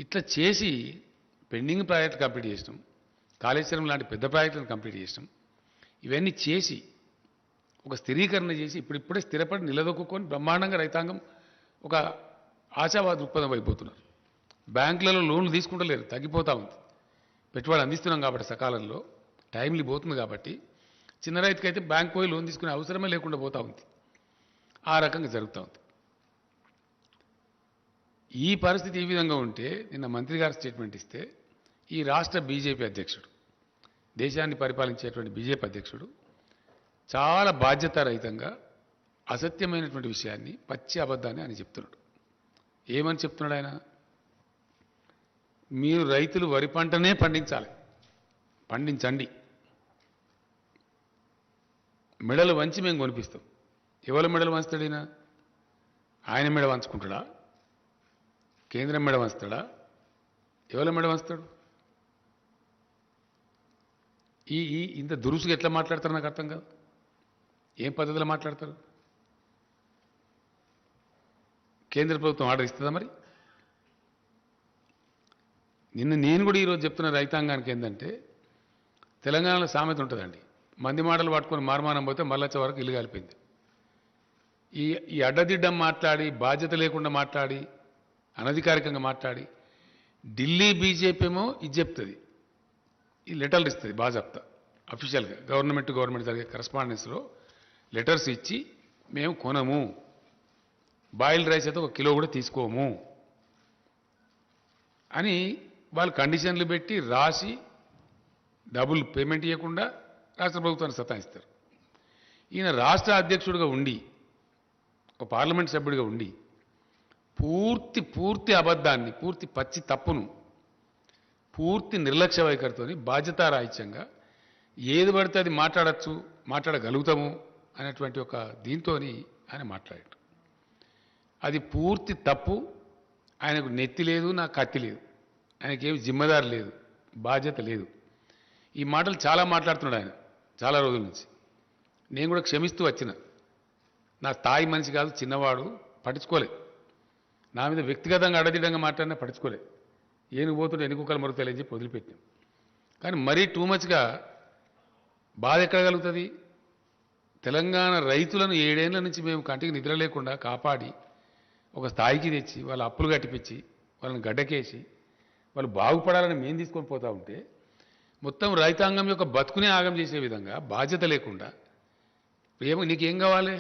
ఇట్లా చేసి పెండింగ్ ప్రాజెక్టులు కంప్లీట్ చేసినాం, కాళేశ్వరం లాంటి పెద్ద ప్రాజెక్టులను కంప్లీట్ చేసినాం. ఇవన్నీ చేసి ఒక స్థిరీకరణ చేసి ఇప్పుడిప్పుడే స్థిరపడి నిలదొక్కుని బ్రహ్మాండంగా రైతాంగం ఒక ఆశావాద దృక్పథం అయిపోతున్నారు. బ్యాంకులలో లోన్లు తీసుకుంటలేరు, తగ్గిపోతూ ఉంది. పెట్టుబడి అందిస్తున్నాం కాబట్టి సకాలంలో టైంలు పోతుంది కాబట్టి చిన్న రైతుకైతే బ్యాంక్ పోయి లోన్ తీసుకునే అవసరమే లేకుండా పోతూ ఉంది. ఆ రకంగా జరుగుతూ ఉంది. ఈ పరిస్థితి ఈ విధంగా ఉంటే నిన్న మంత్రి గారు స్టేట్మెంట్ ఇస్తే ఈ రాష్ట్ర బీజేపీ అధ్యక్షుడు, దేశాన్ని పరిపాలించేటువంటి బీజేపీ అధ్యక్షుడు చాలా బాధ్యతారహితంగా అసత్యమైనటువంటి విషయాన్ని, పచ్చి అబద్ధాన్ని ఆయన చెప్తున్నాడు. ఏమని చెప్తున్నాడు ఆయన? మీరు రైతులు వరి పంటనే పండించాలి, పండించండి, మెడలు వంచి మేము కొనిపిస్తాం. ఎవరి మెడలు వంచుతాడు ఈయన? ఆయన మెడ వంచుకుంటాడా? కేంద్రం మెడ వంచుతాడా? ఎవరి మెడ వంచుతాడు? ఇంత దురుసుగా ఎట్లా మాట్లాడతారు నాకు అర్థం కాదు. ఏం పద్ధతిలో మాట్లాడతారు? కేంద్ర ప్రభుత్వం ఆర్డర్ ఇస్తుందా మరి? నిన్న నేను కూడా ఈరోజు చెప్తున్న రైతాంగానికి ఏంటంటే, తెలంగాణలో సామెత ఉంటుందండి, మంది మాటలు పట్టుకొని మార్మానం పోతే మళ్ళొచ్చే వరకు ఇల్లు కాలిపోయింది. ఈ అడ్డదిడ్డం మాట్లాడి, బాధ్యత లేకుండా మాట్లాడి, అనధికారికంగా మాట్లాడి, ఢిల్లీ బీజేపీ ఏమో ఇది చెప్తుంది, ఈ లెటర్లు ఇస్తుంది బాజాప్తా అఫీషియల్గా గవర్నమెంట్ జరిగే కరస్పాండెన్స్లో లెటర్స్ ఇచ్చి మేము కొనము, బాయిల్డ్ రైస్ అయితే 1 కిలో కూడా తీసుకోము అని వాళ్ళు కండిషన్లు పెట్టి రాసి డబుల్ పేమెంట్ ఇవ్వకుండా రాష్ట్ర ప్రభుత్వాన్ని సతాయిస్తారు. ఈయన రాష్ట్ర అధ్యక్షుడిగా ఉండి, ఒక పార్లమెంట్ సభ్యుడిగా ఉండి పూర్తి అబద్ధాన్ని, పూర్తి పచ్చి తప్పును, పూర్తి నిర్లక్ష్య వైఖరితో బాధ్యతారాహిత్యంగా ఏది పడితే అది మాట్లాడచ్చు, మాట్లాడగలుగుతాము అనేటువంటి ఒక దీంతో ఆయన మాట్లాడాడు. అది పూర్తి తప్పు. ఆయనకు నెత్తి లేదు, నాకు కత్తి లేదు, ఆయనకేమి జిమ్మదారు లేదు, బాధ్యత లేదు. ఈ మాటలు చాలా మాట్లాడుతున్నాడు ఆయన చాలా రోజుల నుంచి. నేను కూడా క్షమిస్తూ వచ్చిన, నా స్థాయి మనిషి కాదు, చిన్నవాడు, పట్టించుకోలే. నా మీద వ్యక్తిగతంగా అడదిడంగా మాట్లాడినా పట్టించుకోలే. ఏనుగు పోతుంటే ఎన్ని కుక్కలు మరుగుతాయని చెప్పి వదిలిపెట్టాం. కానీ మరీ టూ మచ్గా బాధ ఎక్కడ కలుగుతుంది? తెలంగాణ రైతులను 7 ఏళ్ల నుంచి మేము కంటికి నిద్ర లేకుండా కాపాడి ఒక స్థాయికి తెచ్చి వాళ్ళ అప్పులు కట్టిపించి వాళ్ళని గడ్డకేసి వాళ్ళు బాగుపడాలని మేము తీసుకొని పోతూ ఉంటే మొత్తం రైతాంగం యొక్క బతుకునే ఆగం చేసే విధంగా బాధ్యత లేకుండా, నీకేం కావాలి?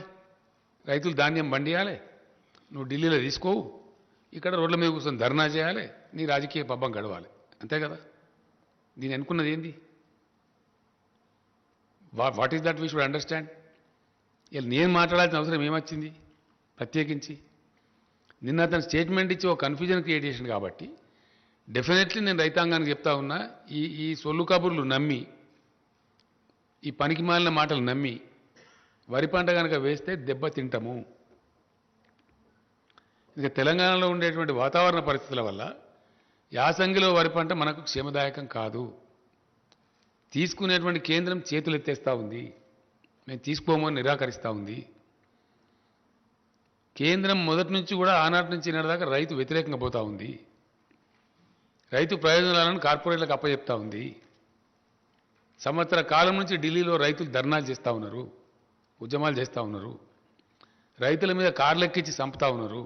రైతులు ధాన్యం బండియాలి, నువ్వు ఢిల్లీలో తీసుకోవు, ఇక్కడ రోడ్ల మీద కూర్చొని ధర్నా చేయాలి, నీ రాజకీయ పబ్బం గడవాలి, అంతే కదా? దీని అనుకున్నది ఏంది? What is that we should understand? ఇలా నేను మాట్లాడాల్సిన అవసరం ఏమొచ్చింది ప్రత్యేకించి? నిన్న అతను స్టేట్మెంట్ ఇచ్చి ఒక కన్ఫ్యూజన్ క్రియేట్ చేసింది కాబట్టి డెఫినెట్లీ నేను రైతాంగానికి చెప్తా ఉన్నా, ఈ సొల్లు కబుర్లు నమ్మి, ఈ పనికి మాలిన మాటలు నమ్మి వరి పంట కనుక వేస్తే దెబ్బ తింటాము. ఇక తెలంగాణలో ఉండేటువంటి వాతావరణ పరిస్థితుల వల్ల యాసంగిలో వరి పంట మనకు క్షేమదాయకం కాదు. తీసుకునేటువంటి కేంద్రం చేతులు ఎత్తేస్తూ ఉంది, మేము తీసుకోమని నిరాకరిస్తూ ఉంది. కేంద్రం మొదటి నుంచి కూడా ఆనాటి నుంచి ఈనాటిదాకా రైతు వ్యతిరేకంగా పోతూ ఉంది. రైతు ప్రయోజనాలను కార్పొరేట్లకు అప్పచెప్తా ఉంది. సంవత్సర కాలం నుంచి ఢిల్లీలో రైతులు ధర్నాలు చేస్తూ ఉన్నారు, ఉద్యమాలు చేస్తూ ఉన్నారు, రైతుల మీద కార్లెక్కించి చంపుతా ఉన్నారు,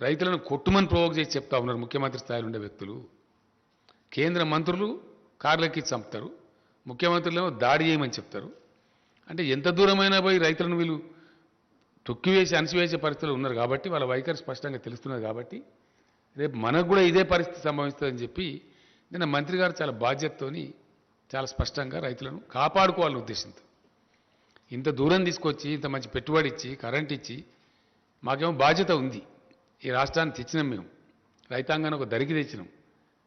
రైతులను కొట్టుమని ప్రవోక్ చేసి చెప్తా ఉన్నారు ముఖ్యమంత్రి స్థాయిలో ఉండే వ్యక్తులు. కేంద్ర మంత్రులు కార్లెక్కించి చంపుతారు, ముఖ్యమంత్రులేమో దాడి చేయమని చెప్తారు. అంటే ఎంత దూరమైనా పోయి రైతులను వీళ్ళు తొక్కివేసి అణిసివేసే పరిస్థితులు ఉన్నారు కాబట్టి వాళ్ళ వైఖరి స్పష్టంగా తెలుస్తున్నది. కాబట్టి రేపు మనకు కూడా ఇదే పరిస్థితి సంభవిస్తుందని చెప్పి నిన్న మంత్రి గారు చాలా బాధ్యతతోని చాలా స్పష్టంగా రైతులను కాపాడుకోవాలనే ఉద్దేశంతో ఇంత దూరం తీసుకొచ్చి ఇంత మంచి పెట్టుబడి ఇచ్చి కరెంట్ ఇచ్చి మాకేమో బాధ్యత ఉంది, ఈ రాష్ట్రాన్ని తెచ్చినాం మేము, రైతాంగాన్ని ఒక దరికి తెచ్చినాం,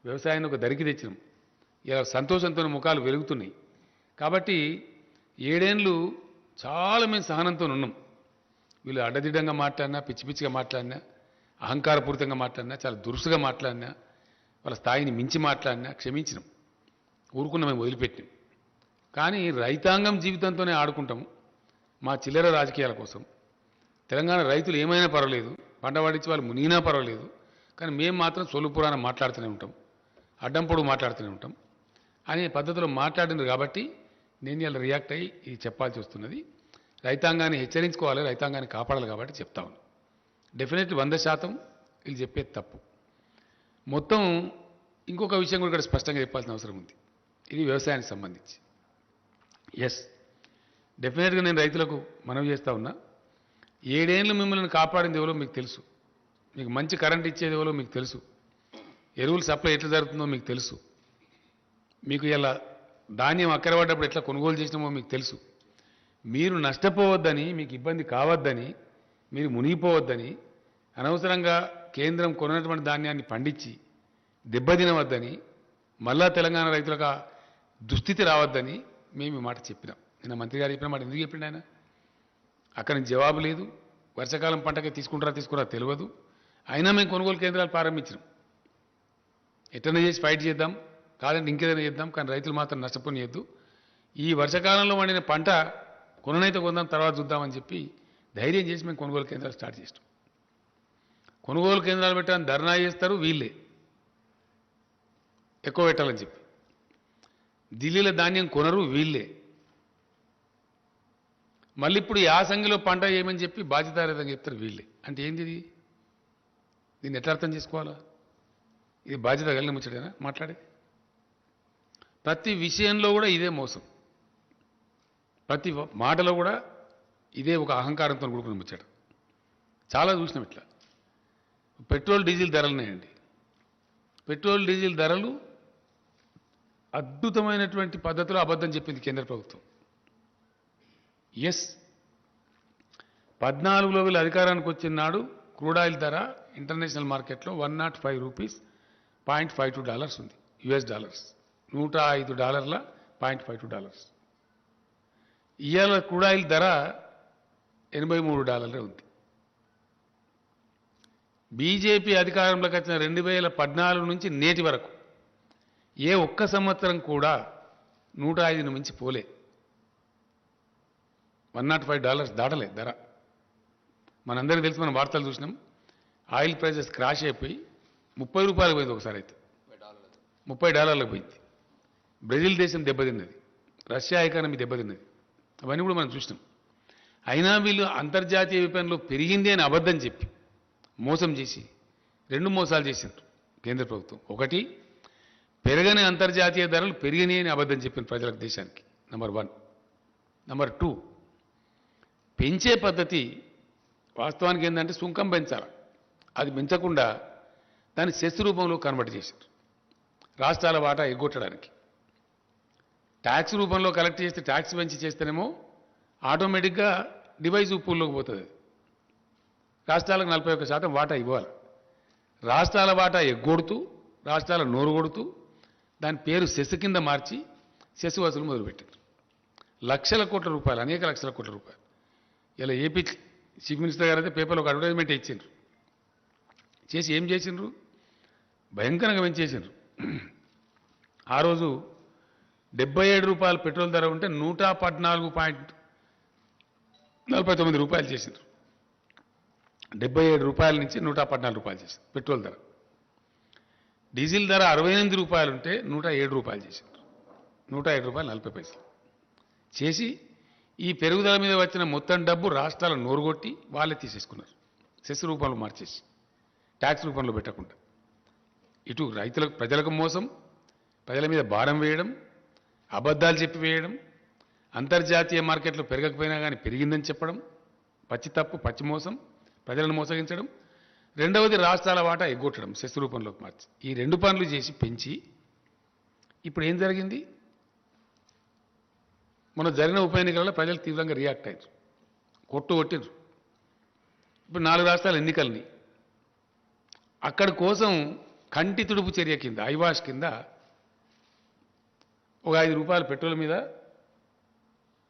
వ్యవసాయాన్ని ఒక దరికి తెచ్చినాం. ఇలా సంతోషంతో ముఖాలు వెలుగుతున్నాయి. కాబట్టి 7 ఏళ్ళు చాలా మేము సహనంతో ఉన్నాం. వీళ్ళు అడ్డదిడ్డంగా మాట్లాడినా, పిచ్చి పిచ్చిగా మాట్లాడినా, అహంకారపూరితంగా మాట్లాడినా, చాలా దురుసుగా మాట్లాడినా, వాళ్ళ స్థాయిని మించి మాట్లాడినా క్షమించినాం, ఊరుకున్న మేము వదిలిపెట్టినాం. కానీ రైతాంగం జీవితంతోనే ఆడుకుంటాము మా చిల్లర రాజకీయాల కోసం. తెలంగాణ రైతులు ఏమైనా పర్వాలేదు, పంట పండించి వాళ్ళు మునిగినా పర్వాలేదు, కానీ మేము మాత్రం సొల్లు పురాణం మాట్లాడుతూనే ఉంటాం, అడ్డం పొడుగు మాట్లాడుతూనే ఉంటాం అనే పద్ధతిలో మాట్లాడినారు. కాబట్టి నేను ఇలా రియాక్ట్ అయ్యి ఇది చెప్పాల్సి వస్తున్నది. రైతాంగాన్ని హెచ్చరించుకోవాలి, రైతాంగాన్ని కాపాడాలి కాబట్టి చెప్తా ఉన్నాను. డెఫినెట్లీ 100% వీళ్ళు చెప్పేది తప్పు. మొత్తం ఇంకొక విషయం కూడా ఇక్కడ స్పష్టంగా చెప్పాల్సిన అవసరం ఉంది. ఇది వ్యవసాయానికి సంబంధించి. ఎస్, డెఫినెట్గా నేను రైతులకు మనవి చేస్తూ ఉన్నా. 7 ఏళ్ళు మిమ్మల్ని కాపాడింది ఎవరో మీకు తెలుసు, మీకు మంచి కరెంట్ ఇచ్చేది ఎవరో మీకు తెలుసు, ఎరువులు సప్లై ఎట్లా జరుగుతుందో మీకు తెలుసు, మీకు ఇలా ధాన్యం అక్కరపడ్డప్పుడు ఎట్లా కొనుగోలు చేసినామో మీకు తెలుసు. మీరు నష్టపోవద్దని, మీకు ఇబ్బంది కావద్దని, మీరు మునిగిపోవద్దని, అనవసరంగా కేంద్రం కొన్నటువంటి ధాన్యాన్ని పండించి దెబ్బతినవద్దని, మళ్ళా తెలంగాణ రైతులకు దుస్థితి రావద్దని మేము ఈ మాట చెప్పినాం. నిన్న మంత్రి గారు చెప్పిన మాట ఎందుకు చెప్పిండు ఆయన? అక్కడి నుంచి జవాబు లేదు. వర్షాకాలం పంటకి తీసుకున్నారా తెలియదు. అయినా మేము కొనుగోలు కేంద్రాలు ప్రారంభించినాం. ఎట్లనే చేసి ఫైట్ చేద్దాం, కాదంటే ఇంకేదైనా చేద్దాం, కానీ రైతులు మాత్రం నష్టపోనియద్దు. ఈ వర్షాకాలంలో పండిన పంట కొననైతే కొందాం, తర్వాత చూద్దామని చెప్పి ధైర్యం చేసి మేము కొనుగోలు కేంద్రాలు స్టార్ట్ చేస్తాం. కొనుగోలు కేంద్రాలు పెట్టాలని ధర్నా చేస్తారు వీళ్ళే, ఎక్కువ పెట్టాలని చెప్పి. ఢిల్లీలో ధాన్యం కొనరు వీళ్ళే. మళ్ళీ ఇప్పుడు యాసంగిలో పంట ఏమని చెప్పి బాధ్యతారహితంగా చెప్తారు వీళ్ళే. అంటే ఏంది ఇది? దీన్ని ఎట్లా అర్థం చేసుకోవాలా? ఇది బాధ్యత కలిగిన ముచ్చటేనా మాట్లాడే? ప్రతి విషయంలో కూడా ఇదే మోసం, ప్రతి మాటలో కూడా ఇదే ఒక అహంకారంతో కూడుకుని ముచ్చట. చాలా చూసినాం ఇట్లా. పెట్రోల్ డీజిల్ ధరలున్నాయండి. పెట్రోల్ డీజిల్ ధరలు అద్భుతమైనటువంటి పద్ధతిలో అబద్ధం చెప్పింది కేంద్ర ప్రభుత్వం. ఎస్, 14లో వీళ్ళు అధికారానికి వచ్చిన నాడు క్రూడ్ ఆయిల్ ధర ఇంటర్నేషనల్ మార్కెట్లో $105.52 ఉంది, US డాలర్స్. $105.52. ఇవాళ క్రూడ్ ఆయిల్ ధర $83 ఉంది. బీజేపీ అధికారంలోకి వచ్చిన 2014 నుంచి నేటి వరకు ఏ ఒక్క సంవత్సరం కూడా 105ను మించి పోలే. $105 దాటలే ధర. మనందరికీ తెలిసి మనం వార్తలు చూసినాం. ఆయిల్ ప్రైజెస్ క్రాష్ అయిపోయి $30 పోయింది ఒకసారి, అయితే $30 పోయింది. బ్రెజిల్ దేశం దెబ్బతిన్నది, రష్యా ఎకానమీ దెబ్బతిన్నది, అవన్నీ కూడా మనం చూసినాం. అయినా వీళ్ళు అంతర్జాతీయ విపణిలో పెరిగింది అని అబద్ధం చెప్పి మోసం చేసి 2 మోసాలు చేసిండ్రు కేంద్ర ప్రభుత్వం. ఒకటి, పెరగని అంతర్జాతీయ ధరలు పెరిగినాయి అని అబద్ధం చెప్పిన ప్రజలకు, దేశానికి. నెంబర్ 1. నెంబర్ 2, పెంచే పద్ధతి వాస్తవానికి ఏంటంటే సుంకం పెంచాలి, అది పెంచకుండా దాన్ని సెస్ రూపంలో కన్వర్ట్ చేశారు రాష్ట్రాల వాటా ఎగ్గొట్టడానికి. ట్యాక్స్ రూపంలో కలెక్ట్ చేస్తే, ట్యాక్స్ పెంచి చేస్తేనేమో ఆటోమేటిక్గా డివైజ్ పూల్లోకి పోతుంది. రాష్ట్రాలకు 41% వాటా ఇవ్వాలి. రాష్ట్రాల వాటా ఎగ్గొడుతూ, రాష్ట్రాల నోరు కొడుతూ దాని పేరు సెస్ కింద మార్చి సెస్ వసూలు మొదలుపెట్టారు. లక్షల కోట్ల రూపాయలు, అనేక లక్షల కోట్ల రూపాయలు. ఇలా ఏపీ చీఫ్ మినిస్టర్ గారు అయితే పేపర్లో ఒక అడ్వర్టైజ్మెంట్ ఇచ్చిండ్రు. చేసి ఏం చేసిండ్రు? భయంకరంగా పెంచేసిండ్రు. ఆ రోజు ₹77 పెట్రోల్ ధర ఉంటే $114.49 చేసిండ్రు. ₹77 నుంచి $114 చేసింది పెట్రోల్ ధర. డీజిల్ ధర ₹68 ఉంటే $107 చేసిండ్రు. ₹107.40 చేసి ఈ పెరుగుదల మీద వచ్చిన మొత్తం డబ్బు రాష్ట్రాల నోరుగొట్టి వాళ్ళే తీసేసుకున్నారు, సెస్ రూపంలో మార్చేసి, ట్యాక్స్ రూపంలో పెట్టకుండా. ఇటు రైతులకు, ప్రజలకు మోసం, ప్రజల మీద భారం వేయడం, అబద్ధాలు చెప్పి వేయడం, అంతర్జాతీయ మార్కెట్లో పెరగకపోయినా కానీ పెరిగిందని చెప్పడం, పచ్చి తప్పు, పచ్చి మోసం, ప్రజలను మోసగించడం. రెండవది, రాష్ట్రాల వాటా ఎగ్గొట్టడం సెస్ రూపంలోకి మార్చి. ఈ 2 పనులు చేసి పెంచి ఇప్పుడు ఏం జరిగింది? మొన్న జరిగిన ఉప ఎన్నికలలో ప్రజలు తీవ్రంగా రియాక్ట్ అయ్యారు, కొట్టిండ్రు. ఇప్పుడు 4 రాష్ట్రాల ఎన్నికల్ని అక్కడి కోసం కంటి తుడుపు చర్య కింద ఐవాష్ కింద ఒక ₹5 పెట్రోల్ మీద,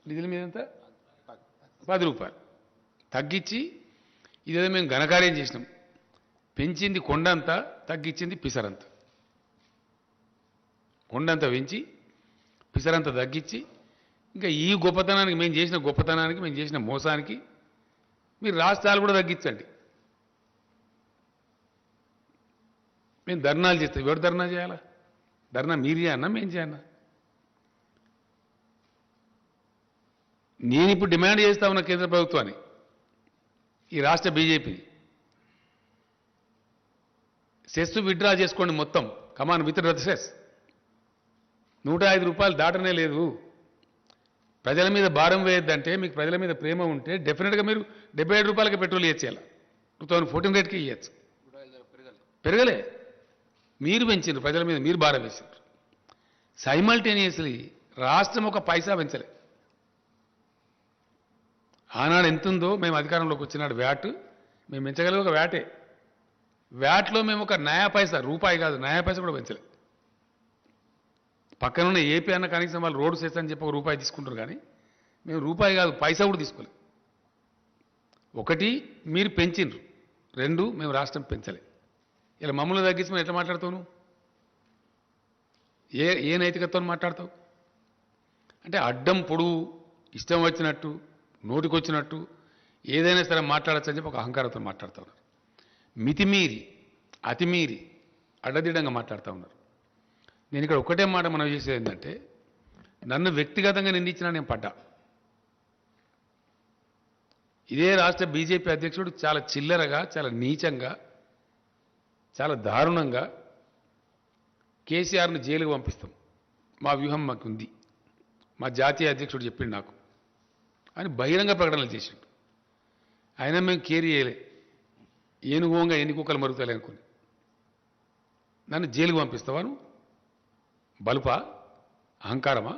డీజిల్ మీద ఎంత ₹10 తగ్గించి ఇదేదో మేము ఘనకార్యం చేసినాం. పెంచింది కొండంతా, తగ్గించింది పిసరంత. కొండంత పెంచి పిసరంత తగ్గించి, ఇంకా ఈ గొప్పతనానికి మేము చేసిన గొప్పతనానికి, మేము చేసిన మోసానికి మీరు రాష్ట్రాలు కూడా తగ్గించండి. మేము ధర్నాలు చేస్తాం. ఎవరు ధర్నా చేయాలా? ధర్నా మీరు చేయన్నా, మేము చేయన్నా? నేను ఇప్పుడు డిమాండ్ చేస్తా ఉన్న కేంద్ర ప్రభుత్వాన్ని, ఈ రాష్ట్ర బీజేపీని, సెస్ విత్డ్రా చేసుకోండి మొత్తం. కమాన్ విత్డ్రా ద సెస్. ₹105 దాటనే లేదు. ప్రజల మీద భారం వేయద్దంటే, మీకు ప్రజల మీద ప్రేమ ఉంటే డెఫినెట్గా మీరు ₹77 పెట్రోల్ ఇచ్చేయాలి. 2014 రేట్కి ఇవ్వచ్చు. పెరగలే, మీరు పెంచారు. ప్రజల మీద మీరు భారం వేశారు. సైమల్టేనియస్లీ రాష్ట్రం ఒక పైసా పెంచలే. ఆనాడు ఎంతుందో మేము అధికారంలోకి వచ్చినాడు వ్యాట్ మేము పెంచగలిగే ఒక వ్యాటే. వ్యాట్లో మేము ఒక నయా పైసా, రూపాయి కాదు నయా పైసా కూడా పెంచలే. పక్కనున్న ఏపీ అన్న కనీసం వాళ్ళు రోడ్డు చేస్తారని చెప్పి ₹1 తీసుకుంటారు, కానీ మేము రూపాయి కాదు పైసా కూడా తీసుకోలేదు. ఒకటి మీరు పెంచిండ్రు, 2 మేము రాష్ట్రం పెంచలే. ఇలా మమ్మల్ని తగ్గించి మనం ఎట్లా మాట్లాడతావు? నువ్వు ఏ నైతికతతో మాట్లాడతావు? అంటే అడ్డం పొడుగు ఇష్టం వచ్చినట్టు, నోటికొచ్చినట్టు ఏదైనా సరే మాట్లాడచ్చని చెప్పి ఒక అహంకారంతో మాట్లాడుతూ ఉన్నారు. మితిమీరి, అతిమీరి, అడ్డదిడ్డంగా మాట్లాడుతూ ఉన్నారు. నేను ఇక్కడ ఒకటే మాట మనం చేసేది ఏంటంటే, నన్ను వ్యక్తిగతంగా నిందించినా నేను పడ్డా. ఇదే రాష్ట్ర బీజేపీ అధ్యక్షుడు చాలా చిల్లరగా, చాలా నీచంగా, చాలా దారుణంగా కేసీఆర్ను జైలుకు పంపిస్తాం, మా వ్యూహం మాకుంది, మా జాతీయ అధ్యక్షుడు చెప్పిండు నాకు అని బహిరంగ ప్రకటనలు చేసిండు. అయినా మేము కేర్ చేయలే. ఏనుగోంగా ఎన్ని కుక్కలు మరుగుతాయి అనుకుని నన్ను జైలుకు పంపిస్తావాను? బలుపా, అహంకారమా?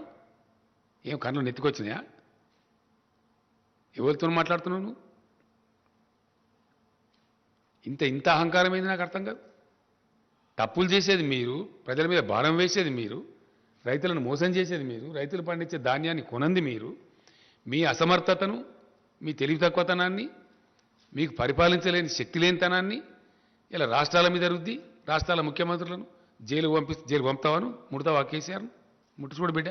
ఏం కన్నులు నెత్తికొచ్చినాయా? ఎవరితో మాట్లాడుతున్నావు నువ్వు? ఇంత అహంకారం ఏంది నాకు అర్థం కాదు. తప్పులు చేసేది మీరు, ప్రజల మీద భారం వేసేది మీరు, రైతులను మోసం చేసేది మీరు, రైతులు పండించే ధాన్యాన్ని కొనంది మీరు. మీ అసమర్థతను, మీ తెలివి తక్కువతనాన్ని, మీకు పరిపాలించలేని శక్తి లేనితనాన్ని ఇలా రాష్ట్రాల మీద రుద్ది, రాష్ట్రాల ముఖ్యమంత్రులను జైలు పంపుతావాను? ముడతావా కేసీఆర్ను? ముట్టు చూడు బిడ్డ,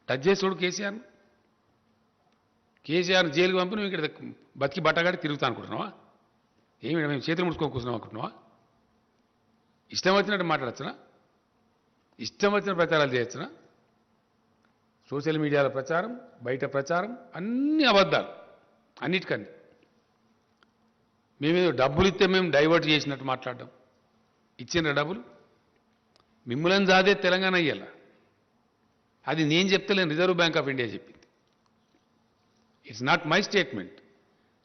టచ్ చేసి చూడు కేసీఆర్ను. కేసీఆర్ను జైలుకు పంపి నువ్వు ఇక్కడ బతికి బట్టగాడి తిరుగుతా అనుకుంటున్నావా? ఏమి మేము చేతులు ముడుచుకొని కూర్చున్నాం అనుకుంటున్నావా? ఇష్టం వచ్చినట్టు మాట్లాడచ్చునా? ఇష్టం వచ్చిన ప్రచారాలు చేయొచ్చునా? సోషల్ మీడియాలో ప్రచారం, బయట ప్రచారం, అన్ని అబద్ధాలు, అన్నిటికన్నీ. మేమేదో డబ్బులు ఇస్తే మేము డైవర్ట్ చేసినట్టు మాట్లాడడం. ఇచ్చిన డబ్బులు మిమ్మల్ని జాదే తెలంగాణ అయ్యాల. అది నేను చెప్తలేను, రిజర్వ్ బ్యాంక్ ఆఫ్ ఇండియా చెప్పింది. It's not my statement.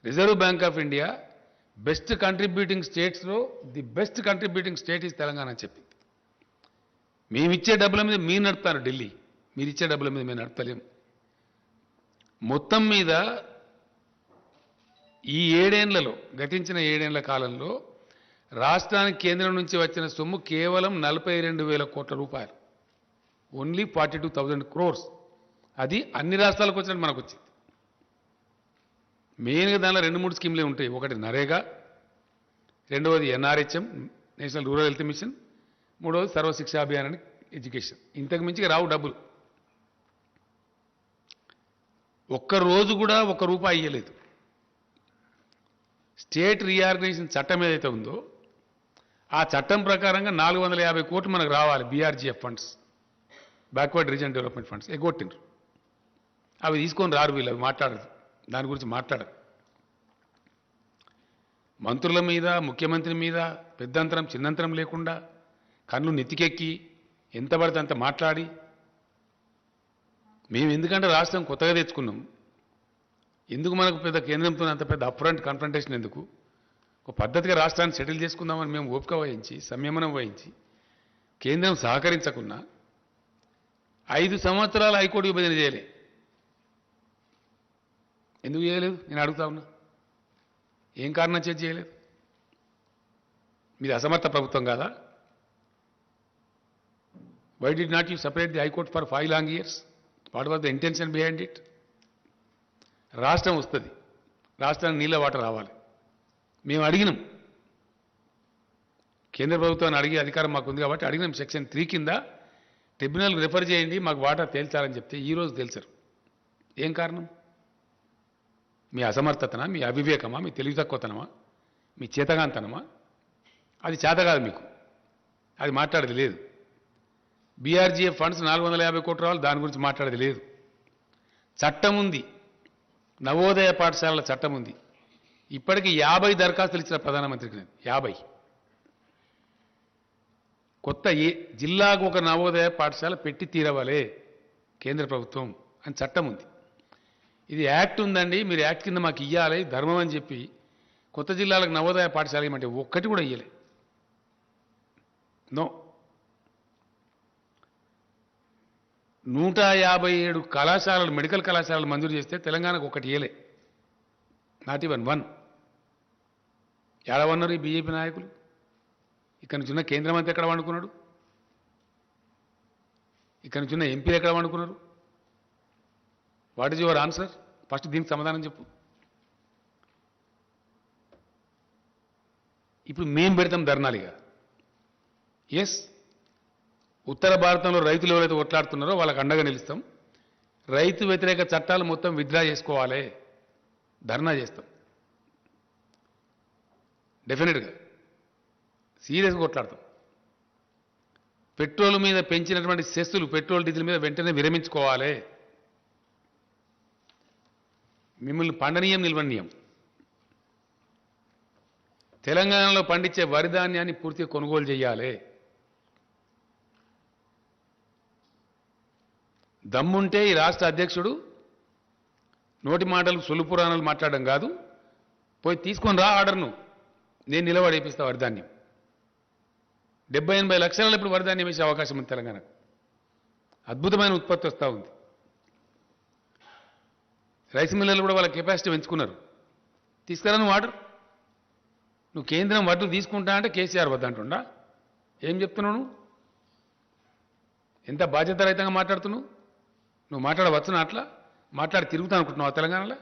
Reserve bank of India best contributing స్టేట్స్లో the best contributing state is Telangana అని చెప్పింది. మేమిచ్చే డబ్బుల మీద మీరు నడుపుతారు ఢిల్లీ, మీరు ఇచ్చే డబ్బుల మీద మేము నడపలేము. మొత్తం మీద ఈ 7 ఏళ్లలో, గతించిన 7 ఏళ్ల కాలంలో రాష్ట్రానికి కేంద్రం నుంచి వచ్చిన సొమ్ము కేవలం 42,000 కోట్ల రూపాయలు. Only 42,000 crores. అది అన్ని రాష్ట్రాలకు వచ్చినట్టు మనకు వచ్చింది. మెయిన్గా దానిలో 2-3 స్కీమ్లే ఉంటాయి. ఒకటి నరేగా, రెండవది NRHM, national rural health machine, మూడవది సర్వశిక్ష అభియాన్ అని ఎడ్యుకేషన్. ఇంతకు మించి రావు డబ్బులు. ఒక్కరోజు కూడా ₹1 ఇయ్యలేదు. స్టేట్ రీఆర్గనైజేషన్ చట్టం ఏదైతే ఉందో ఆ చట్టం ప్రకారంగా 450 కోట్లు మనకు రావాలి. BRGF funds, backward region development funds ఎగ్గొట్టిండ్రు. అవి తీసుకొని రారు వీళ్ళు, అవి మాట్లాడరు, దాని గురించి మాట్లాడరు. మంత్రుల మీద, ముఖ్యమంత్రి మీద పెద్దంతరం చిన్నంతరం లేకుండా కళ్ళు నెత్తికెక్కి ఎంత పడితే అంత మాట్లాడి, మేము ఎందుకంటే రాష్ట్రం కొత్తగా తెచ్చుకున్నాం, ఎందుకు మనకు పెద్ద కేంద్రంతో అంత పెద్ద అప్ఫ్రంట్ కన్ఫ్రంటేషన్ ఎందుకు, ఒక పద్ధతిగా రాష్ట్రాన్ని సెటిల్ చేసుకుందామని మేము ఓపిక వహించి, సంయమనం వహించి, కేంద్రం సహకరించకున్నా 5 సంవత్సరాలు హైకోర్టు విభజన చేయలే. ఎందుకు చేయలేదు నేను అడుగుతా ఉన్నా? ఏం కారణం చేసి చేయలేదు? మీది అసమర్థ ప్రభుత్వం కాదా? Why did not you separate the high court for 5 long years? What was the intention behind it? రాష్ట్రం వస్తుంది, రాష్ట్రానికి నీళ్ళ వాటర్ రావాలి. మేము అడిగినాం, కేంద్ర ప్రభుత్వాన్ని అడిగే అధికారం మాకు ఉంది కాబట్టి అడిగినాం. సెక్షన్ 3 కింద ట్రిబ్యునల్కి రిఫర్ చేయండి, మాకు వాటర్ తేల్చాలని చెప్తే ఈరోజు తేల్చరు. ఏం కారణం? మీ అసమర్థతనా, మీ అవివేకమా, మీ తెలివి తక్కువతనమా, మీ చేతగాంతనమా? అది చేత కాదు మీకు, అది మాట్లాడేది లేదు. బీఆర్జీఎఫ్ ఫండ్స్ 450 కోట్లు రావాలి, దాని గురించి మాట్లాడేది లేదు. చట్టం ఉంది, నవోదయ పాఠశాలల చట్టం ఉంది. ఇప్పటికీ 50 దరఖాస్తులు ఇచ్చిన ప్రధానమంత్రికి నేను 50. కొత్త జిల్లాకు ఒక నవోదయ పాఠశాల పెట్టి తీరవాలే కేంద్ర ప్రభుత్వం అని చట్టం ఉంది. ఇది యాక్ట్ ఉందండి, మీరు యాక్ట్ కింద మాకు ఇవ్వాలి ధర్మం అని చెప్పి కొత్త జిల్లాలకు నవోదయ పాఠశాల ఇవ్వమంటే ఒక్కటి కూడా ఇవ్వలే. నో. 157 కళాశాలలు, మెడికల్ కళాశాలలు మంజూరు చేస్తే తెలంగాణకు ఒకటి ఇవ్వలే. Not even 1. ఏడవన్నారు ఈ బీజేపీ నాయకులు? ఇక్కడ నుంచి ఉన్న కేంద్ర మంత్రి ఎక్కడ వండుకున్నాడు? ఇక్కడ నుంచి ఉన్న ఎంపీలు ఎక్కడ వండుకున్నారు? What is your answer? First దీనికి సమాధానం చెప్పు. ఇప్పుడు మేం పెడతాం ధర్నాలుగా. ఎస్, ఉత్తర భారతంలో రైతులు ఎవరైతే కొట్లాడుతున్నారో వాళ్ళకి అండగా నిలుస్తాం. రైతు వ్యతిరేక చట్టాలు మొత్తం విత్డ్రా చేసుకోవాలి, ధర్నా చేస్తాం. డెఫినెట్గా సీరియస్గా కొట్లాడతాం. పెట్రోల్ మీద పెంచినటువంటి సెస్సులు, పెట్రోల్ డీజిల్ మీద వెంటనే విరమించుకోవాలి. మిమ్మల్ని పండనీయం, నిల్వనీయం. తెలంగాణలో పండించే వరి ధాన్యాన్ని పూర్తిగా కొనుగోలు చేయాలి. దమ్ముంటే ఈ రాష్ట్ర అధ్యక్షుడు నోటి మాటలు, సొల్లు పురాణాలు మాట్లాడడం కాదు, పోయి తీసుకొని రా ఆర్డర్ను, నేను నిలబడేపిస్తా వరిధాన్యం. 70-80 లక్షలలో ఇప్పుడు వరిధాన్యం వేసే అవకాశం ఉంది తెలంగాణకు. అద్భుతమైన ఉత్పత్తి వస్తూ ఉంది. రైస్ మిల్లర్లు కూడా వాళ్ళ కెపాసిటీ పెంచుకున్నారు. తీసుకురా నువ్వు ఆర్డర్. నువ్వు కేంద్రం వడ్లు తీసుకుంటా అంటే కేసీఆర్ వద్దంటుండా? ఏం చెప్తున్నావు నువ్వు? ఎంత బాధ్యత రహితంగా మాట్లాడుతున్నావు? నువ్వు మాట్లాడవచ్చునా? అట్లా మాట్లాడి తిరుగుతా అనుకుంటున్నావు తెలంగాణలో?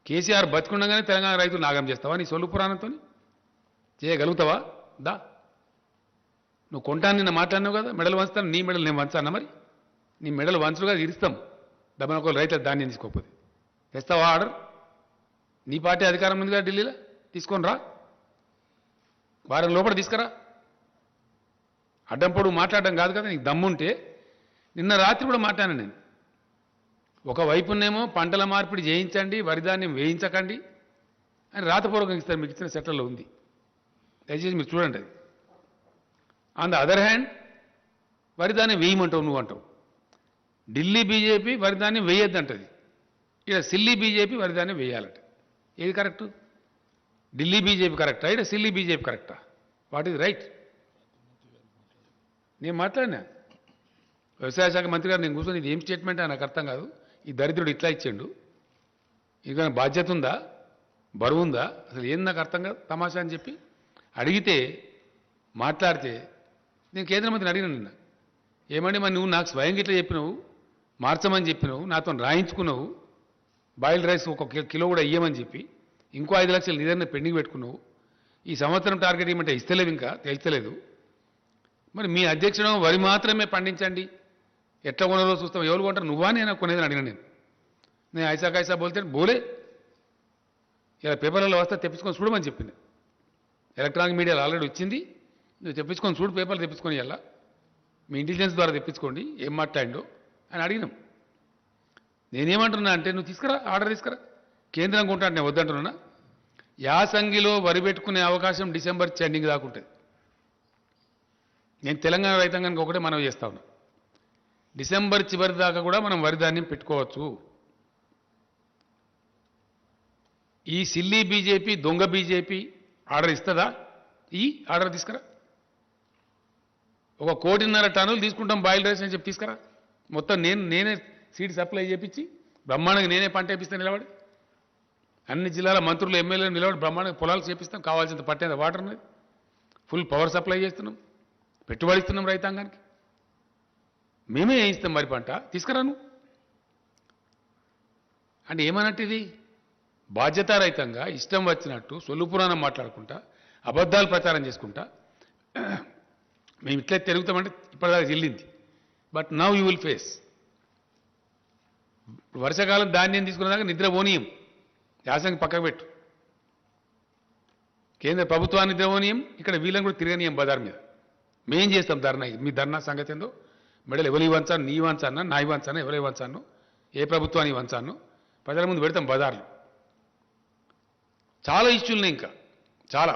కేసీఆర్ బతికుండగానే తెలంగాణ రైతులు నాగం చేస్తావా నీ సొల్లు పురాణంతో? చేయగలుగుతావా? దా, నువ్వు కొంటాను నిన్న మాట్లాడినావు కదా, మెడలు వంచుతాను. నీ మెడలు నేను వంచానా? మరి నీ మెడలు వంచులుగా ఇరుస్తాం దెబ్బన ఒక రైతుల ధాన్యం తీసుకోకపోతే. తెస్తావా ఆర్డర్? నీ పార్టీ అధికారం ఉంది కదా ఢిల్లీలో, తీసుకొని రా. వారం లోపల తీసుకురా. అడ్డం పొడుగు మాట్లాడడం కాదు కదా. నీకు దమ్ముంటే నిన్న రాత్రి కూడా మాట్లాడాను నేను. ఒకవైపునేమో పంటల మార్పిడి చేయించండి, వరిధాన్యం వేయించకండి అని రాతపూర్వకంగా ఇస్తారు, మీకు ఇచ్చిన సెట్లలో ఉంది, దయచేసి మీరు చూడండి అది. ఆన్ ద అదర్ హ్యాండ్ వరిధాన్యం వేయమంటావు నువ్వు అంటావు. ఢిల్లీ బీజేపీ వరిధాన్యం వేయొద్దంటది, ఇక్కడ సిల్లీ బీజేపీ వరిధాన్యం వేయాలట. ఏది కరెక్టు? ఢిల్లీ బీజేపీ కరెక్టా, ఇక్కడ సిల్లీ బీజేపీ కరెక్టా? What is right? నేను మాట్లాడినా వ్యవసాయ శాఖ మంత్రి గారు, నేను కూర్చొని ఇది ఏం స్టేట్మెంట్ అని నాకు అర్థం కాదు. ఈ దరిద్రుడు ఇట్లా ఇచ్చిండు, ఇది బాధ్యత ఉందా, బరువు ఉందా, అసలు ఏం నాకు అర్థం కాదు, తమాషా అని చెప్పి అడిగితే మాట్లాడితే నేను కేంద్ర మంత్రిని అడిగినాను నిన్న. ఏమండి మరి నువ్వు నాకు స్వయంగా ఇట్లా చెప్పినావు, మార్చమని చెప్పినావు, నాతో రాయించుకున్నావు, బాయిల్డ్ రైస్ ఒక కిలో కూడా ఇయ్యమని చెప్పి ఇంకో 5 లక్షలు నిధులను పెండింగ్ పెట్టుకున్నావు. ఈ సంవత్సరం టార్గెట్ ఇవ్వమంటే ఇస్తలేవు, ఇంకా తెలుస్తలేదు. మరి మీ అధ్యక్షుడు వరి మాత్రమే పండించండి, ఎట్లా కొనరో చూస్తాం, ఎవరు కొంటారు, నువ్వా నేను కొనేదని అడిగిన. నేను ఐసా కైసా బోల్తే బోలే. ఇలా పేపర్లలో వస్తే తెప్పించుకొని చూడమని చెప్పింది. ఎలక్ట్రానిక్ మీడియాలో ఆల్రెడీ వచ్చింది, నువ్వు తెప్పించుకొని చూడు, పేపర్లు తెప్పించుకొని ఇలా మీ ఇంటెలిజెన్స్ ద్వారా తెప్పించుకోండి ఏం మాట్లాడిండో అని అడిగినాం. నేనేమంటున్నా అంటే నువ్వు తీసుకురా, ఆర్డర్ తీసుకురా. కేంద్రం కొంటాను నేను వద్దంటున్నా. యాసంగిలో వరి పెట్టుకునే అవకాశం డిసెంబర్ ఎండింగ్ దాకా ఉంటుంది. నేను తెలంగాణ రైతాంగానికి ఒకటే మనవి చేస్తా ఉన్నా, డిసెంబర్ చివరి దాకా కూడా మనం వరి ధాన్యం పెట్టుకోవచ్చు. ఈ సిల్లీ బీజేపీ, దొంగ బీజేపీ ఆర్డర్ ఇస్తుందా? ఈ ఆర్డర్ తీసుకురా. 1.5 కోటి టన్నులు తీసుకుంటాం బాయిల్ రైస్ అని చెప్పి తీసుకురా. మొత్తం నేనే సీడ్ సప్లై చేపించి బ్రహ్మాండంగా నేనే పంట వేపిస్తాను నిలబడి. అన్ని జిల్లాల మంత్రులు, ఎమ్మెల్యేలు నిలబడి బ్రహ్మాండంగా పొలాలు చేపిస్తాం, కావాల్సినంత పట్టేంత వాటర్ ఉన్నది. ఫుల్ పవర్ సప్లై చేస్తున్నాం, పెట్టుబడి ఇస్తున్నాం రైతాంగానికి. మేమే వేయిస్తాం వరి పంట, తీసుకురాను అంటే ఏమన్నట్టు ఇది? బాధ్యతారహితంగా ఇష్టం వచ్చినట్టు సొల్లు పురాణం మాట్లాడుకుంటా, అబద్ధాలు ప్రచారం చేసుకుంటా మేము ఇట్లే తిరుగుతామంటే ఇప్పటిదాకా చెల్లింది. But now you will face. వర్షాకాలం ధాన్యం తీసుకునేదాకా నిద్ర పోనీయం, యాసంగి పక్కకు పెట్టు. కేంద్ర ప్రభుత్వాన్ని నిద్ర పోనీయం, ఇక్కడ వీళ్ళని కూడా తిరగనీయం బజార్ మీద. మేం చేస్తాం ధర్నా. మీ ధర్నా సంగతి ఏందో మెడలు ఎవరు ఇవ్వంచాను, నీ ఇవ్వంచాను, నా ఇవ్వంచాను, ఎవరు ఇవ్వంచాను, ఏ ప్రభుత్వాన్ని ఇవ్వంచాను ప్రజల ముందు పెడతాం బజార్లు. చాలా ఇష్యూలున్నాయి, ఇంకా చాలా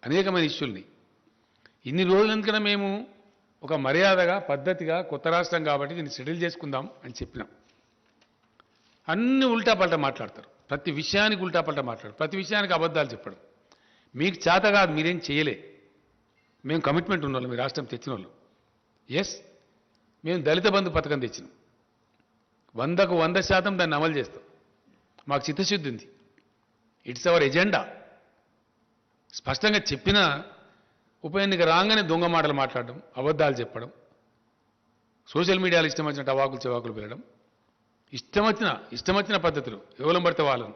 అనేకమైన ఇష్యూల్ని. ఇన్ని రోజులు ఎందుకన్నా మేము ఒక మర్యాదగా పద్ధతిగా కొత్త రాష్ట్రం కాబట్టి దీన్ని సెటిల్ చేసుకుందాం అని చెప్పినాం. అన్ని ఉల్టా పల్టా మాట్లాడతారు, ప్రతి విషయానికి ఉల్టా పల్టా మాట్లాడతారు, ప్రతి విషయానికి అబద్ధాలు చెప్పడం. మీకు చేత కాదు, మీరేం చేయలే. మేము కమిట్మెంట్ ఉన్నోళ్ళం, మీ రాష్ట్రం తెచ్చిన వాళ్ళు. ఎస్, మేము దళిత బంధు పథకం తెచ్చినాం. 100కు 100% దాన్ని అమలు చేస్తాం. మాకు చిత్తశుద్ధి ఉంది. It's our agenda. స్పష్టంగా చెప్పిన ఉప ఎన్నిక రాగానే దొంగ మాటలు మాట్లాడడం, అబద్ధాలు చెప్పడం, సోషల్ మీడియాలో ఇష్టం వచ్చినట్టు అవాకులు చెవాకులు పెరగడం, ఇష్టం వచ్చిన పద్ధతులు ఎవరు పడితే వాళ్ళను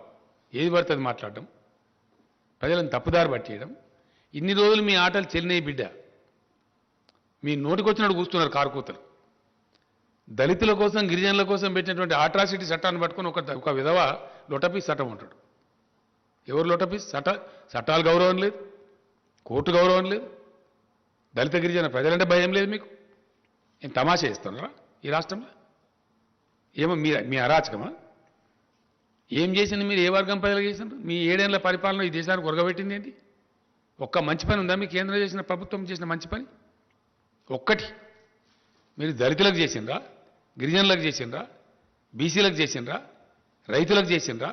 ఏది పడితే అది మాట్లాడడం, ప్రజలను తప్పుదారి పట్టేయడం. ఇన్ని రోజులు మీ ఆటలు చెల్లినాయి బిడ్డ. మీ నోటికొచ్చినట్టు కూస్తున్నారు కారుకూతలు. దళితుల కోసం గిరిజనుల కోసం పెట్టినటువంటి అట్రాసిటీ చట్టాన్ని పట్టుకొని ఒక విధవ లొటపీస్ చట్టం ఉంటాడు. ఎవరు లొటపీస్? చట్టాలు గౌరవం లేదు, కోర్టు గౌరవం లేదు, దళిత గిరిజన ప్రజలంటే భయం లేదు మీకు. ఏం తమాషా చేస్తున్నారా ఈ రాష్ట్రంలో? ఏమో మీ అరాచకమా? ఏం చేసింది మీరు? ఏ వర్గం ప్రజలు చేసినారు? మీ 7 ఏళ్ల పరిపాలన ఈ దేశానికి ఒరగబెట్టింది ఏంటి? ఒక్క మంచి పని ఉందా మీ కేంద్రం చేసిన, ప్రభుత్వం చేసిన మంచి పని? ఒక్కటి మీరు దళితులకు చేసిండ్రా, గిరిజనులకు చేసిండ్రా, బీసీలకు చేసిండ్రా, రైతులకు చేసిండ్రా,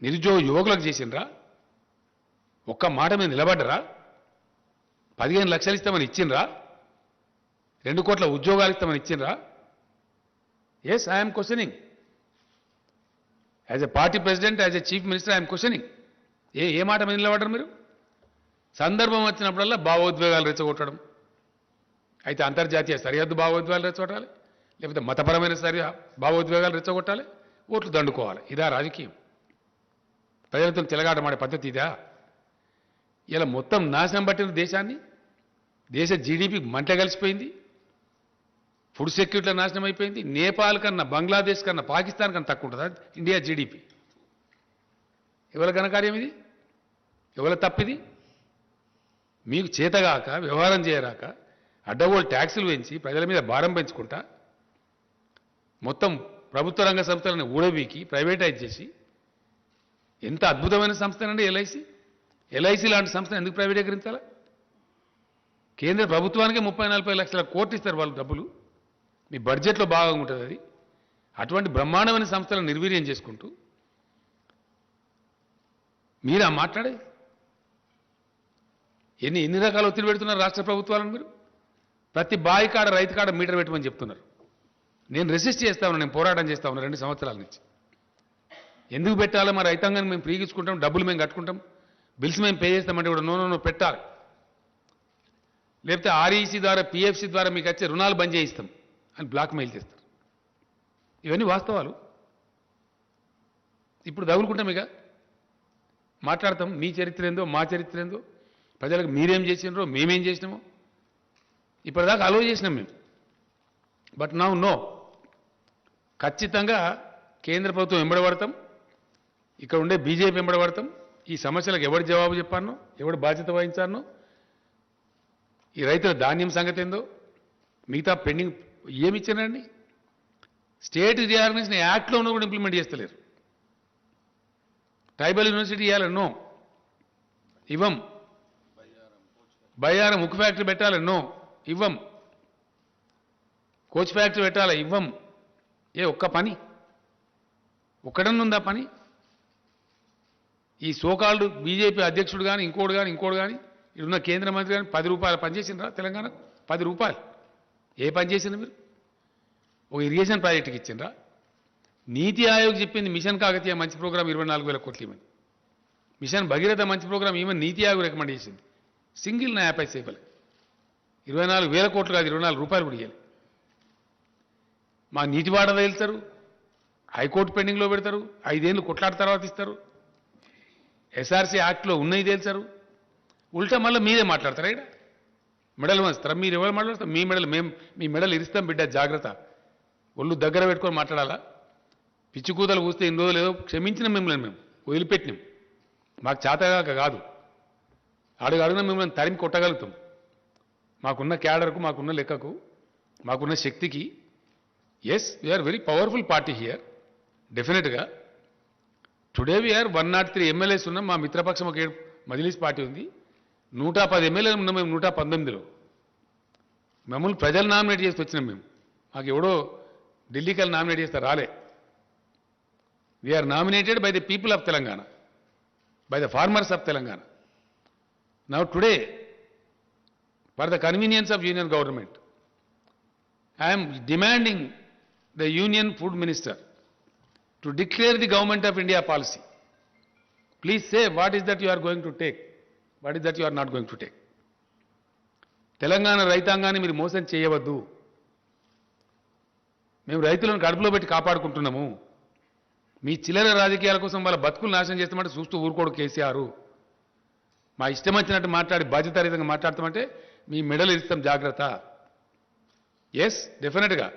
నిరుద్యోగ యువకులకు చేసిండ్రా? ఒక్క మాట మీద నిలబడ్డరా? 15 లక్షలు ఇస్తామని ఇచ్చిండ్రా? 2 కోట్ల ఉద్యోగాలు ఇస్తామని ఇచ్చిండ్రా? Yes, I'm questioning. As a party president, as a chief minister, I'm questioning. ఏ మాట మీద నిలబడ్డారు మీరు? సందర్భం వచ్చినప్పుడల్లా భావోద్వేగాలు రెచ్చగొట్టడం. అయితే అంతర్జాతీయ సరిహద్దు భావోద్వేగాలు రెచ్చగొట్టాలి, లేకపోతే మతపరమైన భావోద్వేగాలు రెచ్చగొట్టాలి, ఓట్లు దండుకోవాలి. ఇదా రాజకీయం? ప్రజలతో తిలగాటమాడే పద్ధతి ఇదా? ఇలా మొత్తం నాశనం పట్టిన దేశాన్ని, దేశ జీడిపి మంట కలిసిపోయింది, ఫుడ్ సెక్యూరిటీలో నాశనం అయిపోయింది. నేపాల్ కన్నా, బంగ్లాదేశ్ కన్నా, పాకిస్తాన్ కన్నా తక్కువ ఉంటుందా ఇండియా జీడిపి? ఎవరి ఘనకార్యం ఇది? ఎవరి తప్పిది? మీకు చేతగాక, వ్యవహారం చేయరాక, అడ్డగోలు ట్యాక్సులు పెంచి ప్రజల మీద భారం పెంచుకుంటా, మొత్తం ప్రభుత్వ రంగ సంస్థలను ఊడబీకి ప్రైవేటైజ్ చేసి, ఎంత అద్భుతమైన సంస్థనండి ఎల్ఐసి లాంటి సంస్థను ఎందుకు ప్రైవేటీకరించాలా? కేంద్ర ప్రభుత్వానికే 30-40 లక్షల కోట్లు ఇస్తారు వాళ్ళు డబ్బులు. మీ బడ్జెట్లో భాగంగా ఉంటుంది అది. అటువంటి బ్రహ్మాండమైన సంస్థలను నిర్వీర్యం చేసుకుంటూ మీరా మాట్లాడే? ఎన్ని రకాల ఒత్తిడి పెడుతున్నారు రాష్ట్ర ప్రభుత్వాలను మీరు? ప్రతి బావి కాడ, రైతు కాడ మీటర్ పెట్టమని చెప్తున్నారు. నేను రెసిస్ట్ చేస్తా ఉన్నాను, నేను పోరాటం చేస్తా ఉన్నాను 2 సంవత్సరాల నుంచి. ఎందుకు పెట్టాలో? మా రైతాంగాన్ని మేము ఫ్రీగా ఇచ్చుకుంటాం, డబ్బులు మేము కట్టుకుంటాం, బిల్స్ మేము పే చేస్తామంటే కూడా నో పెట్టాలి. లేకపోతే ఆర్ఈసీ ద్వారా, పిఎఫ్సి ద్వారా మీకు వచ్చే రుణాలు బంద్ చేయిస్తాం అని బ్లాక్ మెయిల్ చేస్తారు. ఇవన్నీ వాస్తవాలు. ఇప్పుడు తగులుకుంటాం, ఇక మాట్లాడతాం. మీ చరిత్ర ఏందో, మా చరిత్ర ఏందో, ప్రజలకు మీరేం చేసినారో, మేమేం చేసినామో ఇప్పటిదాకా అలో చేసినాం మేము. బట్ నో, ఖచ్చితంగా కేంద్ర ప్రభుత్వం వెంబడబడతాం, ఇక్కడ ఉండే బీజేపీ వెంబడబడతాం. ఈ సమస్యలకు ఎవరు జవాబు చెప్పానో, ఎవరు బాధ్యత వహించానో, ఈ రైతుల ధాన్యం సంగతి ఏందో, మిగతా పెండింగ్ ఏమి ఇచ్చారండి? స్టేట్ రీఆర్గనైజేషన్ యాక్ట్లో ఉన్న కూడా ఇంప్లిమెంట్ చేస్తలేరు. ట్రైబల్ యూనివర్సిటీ ఇవ్వాలన్నో ఇవ్వం. బయ్యారం ఉక్కు ఫ్యాక్టరీ పెట్టాలన్నో ఇవ్వం. కోచ్ ఫ్యాక్టరీ పెట్టాలి ఇవ్వం. ఒక్క పని ఒక్కడన్నుందా పని? ఈ సోకాల్డ్ బీజేపీ అధ్యక్షుడు కానీ, ఇంకోటి కానీ ఇప్పుడున్న కేంద్ర మంత్రి కానీ 10 రూపాయలు పనిచేసిండ్రా తెలంగాణకు? 10 రూపాయలు ఏ పని చేసిండ్రు మీరు? ఒక ఇరిగేషన్ ప్రాజెక్టుకి ఇచ్చిండ్రా? నీతి ఆయోగ్ చెప్పింది మిషన్ కాకతీయ మంచి ప్రోగ్రాం 24,000 కోట్లు ఇవ్వని. మిషన్ భగీరథ మంచి ప్రోగ్రాం ఇవ్వని నీతి ఆయోగ్ రికమెండ్ చేసింది. సింగిల్ నయా పైసా ఇవ్వలే. 24,000 కోట్లు కాదు, 24 రూపాయలు కూడా ఇవ్వాలి. మా నీటి వాటా వెళ్తారు, హైకోర్టు పెండింగ్లో పెడతారు, 5 ఏళ్ళు కొట్లాట తర్వాత ఇస్తారు, ఎస్ఆర్సీ యాక్ట్లో ఉన్నది తేల్చారు. ఉల్టా మళ్ళీ మీరే మాట్లాడతారా? ఇక్కడ మెడల్ వంచుతారా? మీరు ఎవరు మాట్లాడతారు? మీ మెడల్ మీ మెడల్ ఇరిస్తాం బిడ్డ, జాగ్రత్త. ఒళ్ళు దగ్గర పెట్టుకొని మాట్లాడాలా? పిచ్చి కూతలు కూస్తే ఇన్ని రోజులు ఏదో క్షమించిన మిమ్మల్ని మేము వదిలిపెట్టినాం. మాకు చేతగాక కాదు, అడుగున మిమ్మల్ని తరిమి కొట్టగలుగుతాం. మాకున్న క్యాడర్కు, మాకున్న లెక్కకు, మాకున్న శక్తికి. Yes, we are very powerful party here డెఫినెట్గా. టుడే వీఆర్ 103 ఎమ్మెల్యేస్ ఉన్నాం. మా మిత్రపక్షం ఒక మజిలీస్ పార్టీ ఉంది. 110 ఎమ్మెల్యేలు ఉన్నాం మేము 119లో. మమ్మల్ని ప్రజలు నామినేట్ చేసి వచ్చినాం మేము. మాకు ఎవడో ఢిల్లీకి వెళ్ళి నామినేట్ చేస్తే రాలే. We are nominated by the people of Telangana, by the farmers of Telangana. Now today, for the convenience of union government, I am demanding the union food minister to declare the government of India policy. Please say what is that you are going to take, what is that you are not going to take. Telangana రైతాంగాన్ని మీరు మోసం చేయవద్దు. మేము రైతులను కడుపులో పెట్టి కాపాడుకుంటున్నాము. మీ చిల్లర రాజకీయాల కోసం వాళ్ళ బతుకులు నాశనం చేస్తామంటే చూస్తూ ఊరుకోడు కేసీఆర్. మా ఇష్టం వచ్చినట్టు మాట్లాడి బాధ్యతారహితంగా మాట్లాడతామంటే మీ మెడలు ఇస్తాం, జాగ్రత్త. ఎస్, డెఫినెట్గా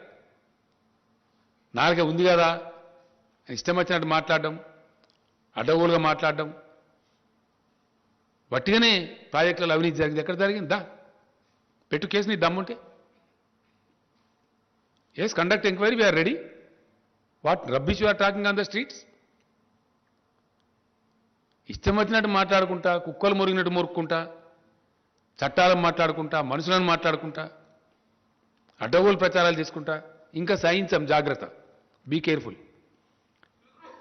నాలుగే ఉంది కదా, ఇష్టం వచ్చినట్టు మాట్లాడడం, అడ్డగోలుగా మాట్లాడడం. వట్టిగానే ప్రాజెక్టులలో అవినీతి జరిగింది. ఎక్కడ జరిగిందా? పెట్టు కేసు, నీ దమ్ముంటే. Yes, conduct enquiry, we are ready. What rubbish you are talking on the streets? ఇష్టం వచ్చినట్టు మాట్లాడుకుంటా, కుక్కలు మురిగినట్టు మురుక్కుంటా, చట్టాలను మాట్లాడుకుంటా, మనుషులను మాట్లాడుకుంటా, అడ్డగోలు ప్రచారాలు చేసుకుంటా. ఇంకా సహించాం, జాగ్రత్త, బీ కేర్ఫుల్.